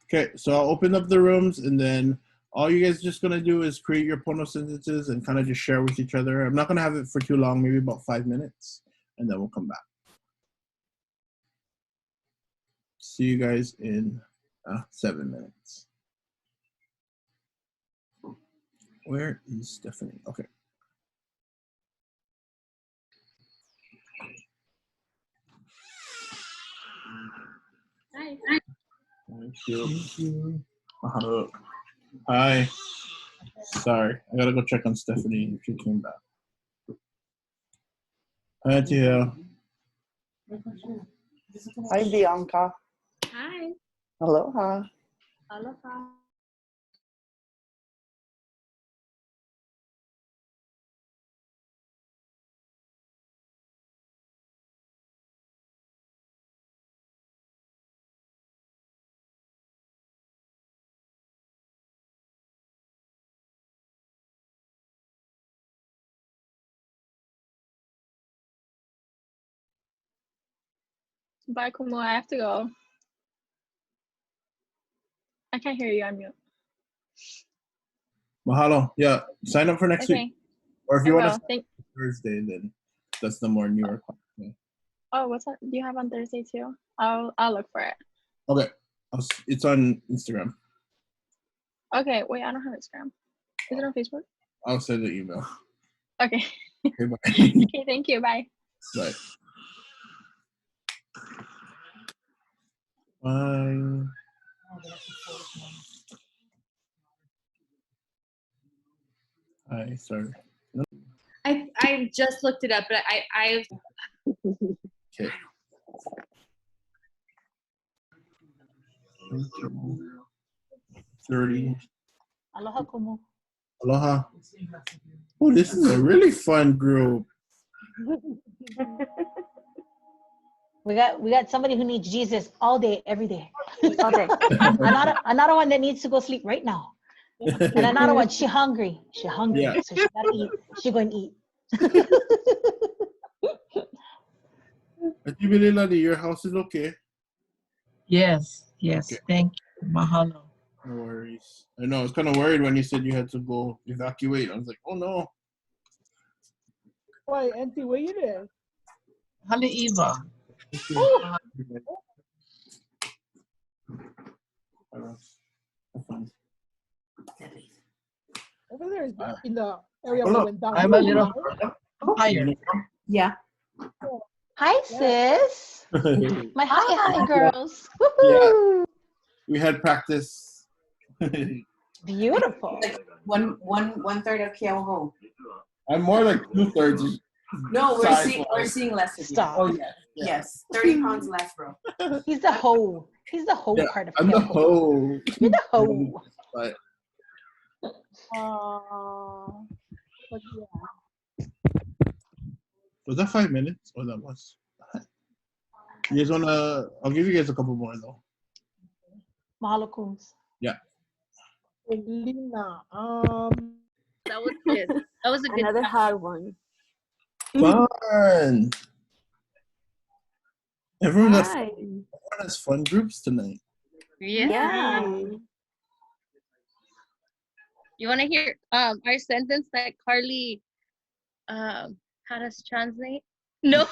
Okay, so I'll open up the rooms, and then all you guys are just gonna do is create your Pono sentences and kind of just share with each other. I'm not gonna have it for too long, maybe about 5 minutes, and then we'll come back. See you guys in 7 minutes. Where is Stephanie? Okay. Hi. Thank you. Mahalo. Hi. Sorry, I gotta go check on Stephanie if she came back. Hi, Tia. Hi, Bianca. Hi. Aloha. Aloha. Bye, Kumu. I have to go. I can't hear you. I'm mute. Mahalo. Yeah, sign up for next Okay. week. Or if I you want will. to Thursday, then that's the more newer class. Yeah. Oh, what's that? Do you have on Thursday too? I'll look for it. Okay, it's on Instagram. Okay. Wait, I don't have Instagram. Is it on Facebook? I'll send the email. Okay. Okay, bye. Okay. Thank you. Bye. Bye. Bye. Hi, sorry. I just looked it up, but I Okay. 30. Aloha kumu. Aloha. Oh, this is a really fun group. We got somebody who needs Jesus all day, every day. All day. Another one that needs to go sleep right now. And another one, she hungry. She hungry, Yeah. so she gotta eat. She going to eat. Atibililadi, your house is okay? Yes, yes. Okay. Thank you. Mahalo. No worries. I know, I was kind of worried when you said you had to go evacuate. I was like, oh no. Why, Auntie, where you there? Hale Eva. Oh. Over there is in the area where went down. I'm a little tired. Yeah. Hi, sis. My hi girls. Yeah. Woohoo. We had practice. Beautiful. Like one third of Keauhou. I'm more like 2/3. No, we're seeing less of you. Stop. Oh yes, yes. 30 pounds less, bro. He's the hoe. He's the hoe part of I'm the Keauhou. hoe. You're the hoe. But But yeah. was that 5 minutes? Oh, that was. You guys wanna? I'll give you guys a couple more though. Mahalo Kums. Yeah. Lina, That was good. That was a good Another time. hard one. Fun. Everyone Hi. has fun groups tonight. Yeah. You want to hear our sentence that Carly had us translate? No.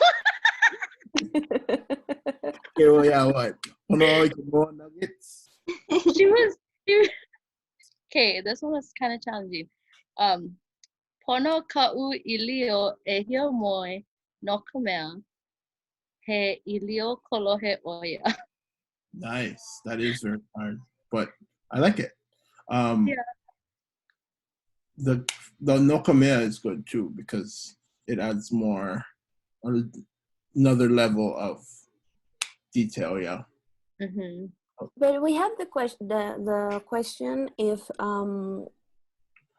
Okay, well, yeah, what? Pono ʻaʻa nuggets. she was okay. This one was kind of challenging. Pono ka'u ilio e hio moe no ka mea he ilio kolohe oia. Nice. That is very hard, but I like it. Yeah. The nokamea is good too because it adds more, another level of detail. Yeah. Mm-hmm. But we have the question if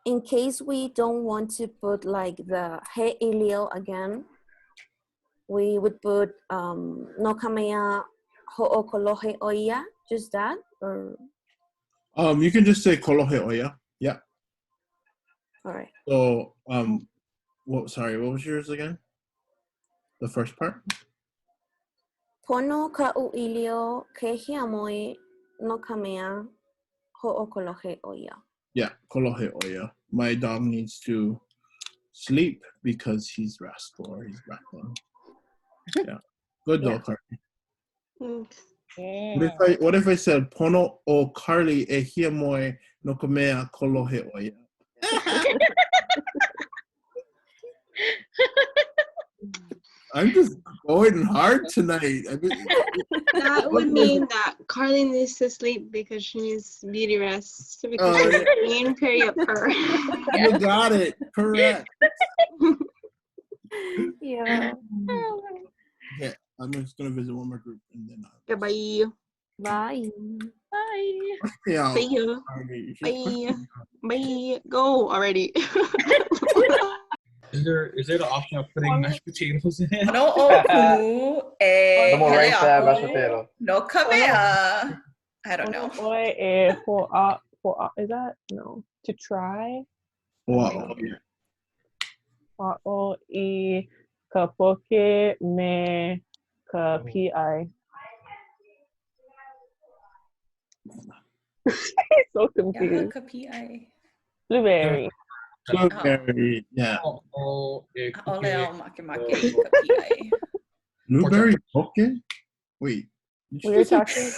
in case we don't want to put like the he ilio again, we would put no kamea ho'okolohe oia, just that, or You can just say kolohe oia. Yeah. all right. So Sorry, what was yours again? The first part? Pono ka'u'ilio ke hiamoi no ka mea ho'okolohe oia. Yeah, kolohe oya. My dog needs to sleep because he's restful or he's rattling. Yeah. Good dog, Carly. What if I said Pono o Carly e hiamoi no ka mea kolohe oya? I'm just going hard tonight. That would mean that Carly needs to sleep because she needs beauty rest because she's a green period purr. You got it. Correct. Yeah. Okay, I'm just going to visit one more group and then Okay, bye. Bye. Bye. Yeah. Bye. Bye. Bye. Go already. Is there the option of putting mashed potatoes in it? No o kunu e No more hele rice and mashed aku potato. no ka mea. I don't know. Is that no? To try. Wow. Pa'o I ka poke me ka pi. So confused. Ka pi. Blueberry. Blueberry, yeah. ʻŌLELO make ka pi. Blueberry poke? Wait. We were talking.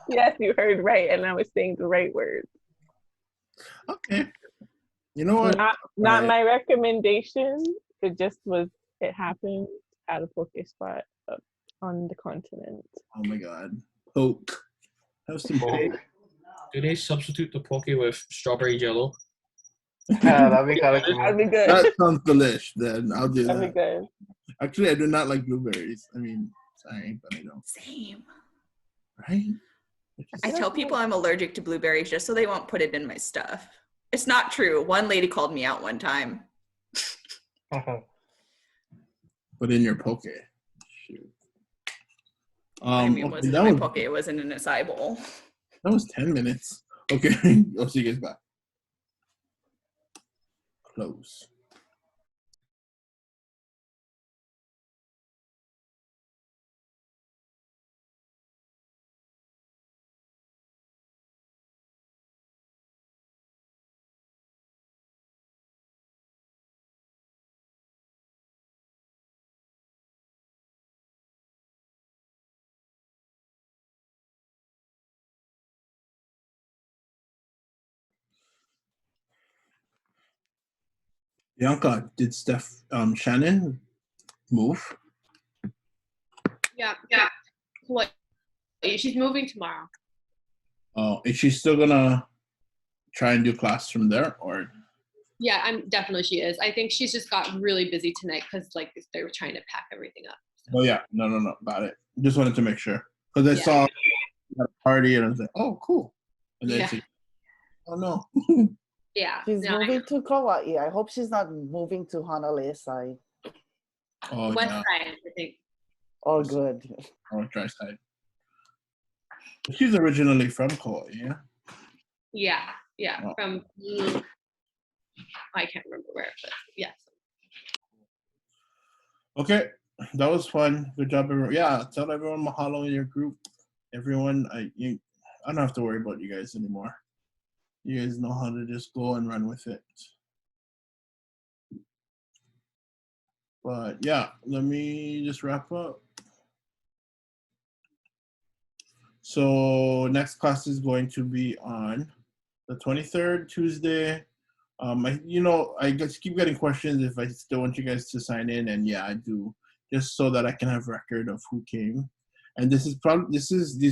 Yes, you heard right, and I was saying the right words. Okay. You know what? Not my recommendation. It just was. It happened at a poke spot up on the continent. Oh my God. Poke. Have some poke. Do they substitute the poke with strawberry jello? Yeah, that'd be kind of cool. That'd be good. That sounds delish. Then I'll do that. That'd be good. Actually, I do not like blueberries. I mean, sorry, but I don't. Same. Right? I tell people I'm allergic to blueberries just so they won't put it in my stuff. It's not true. One lady called me out one time. But in your poke. Shoot. I mean, it okay, wasn't in my poke. It wasn't in a acai bowl. That was 10 minutes. Okay. I'll see you guys back. Close. Bianca, did Shannon move? Yeah. What? She's moving tomorrow. Oh, is she still gonna try and do class from there, or? Yeah, definitely she is. I think she's just got really busy tonight because like they were trying to pack everything up. Oh yeah, no, got it. Just wanted to make sure because I saw a party and I was like, oh, cool. And then it's like, oh no. Yeah. She's moving to Kauai. I hope she's not moving to Honolulu side. Oh, West side, I think. Oh, good. Oh, dry side. She's originally from Kauai, yeah? Yeah. Oh. From, I can't remember where, but yes. Okay, that was fun. Good job, everyone. Yeah, tell everyone mahalo in your group. Everyone, I don't have to worry about you guys anymore. You guys know how to just go and run with it. But yeah, let me just wrap up. So next class is going to be on the 23rd, Tuesday. I just keep getting questions if I still want you guys to sign in, and yeah, I do, just so that I can have record of who came. And these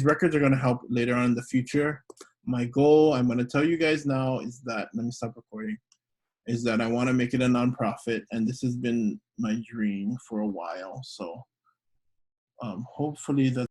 records are going to help later on in the future. My goal, I'm going to tell you guys now, is that, let me stop recording, is that I want to make it a nonprofit, and this has been my dream for a while. So hopefully that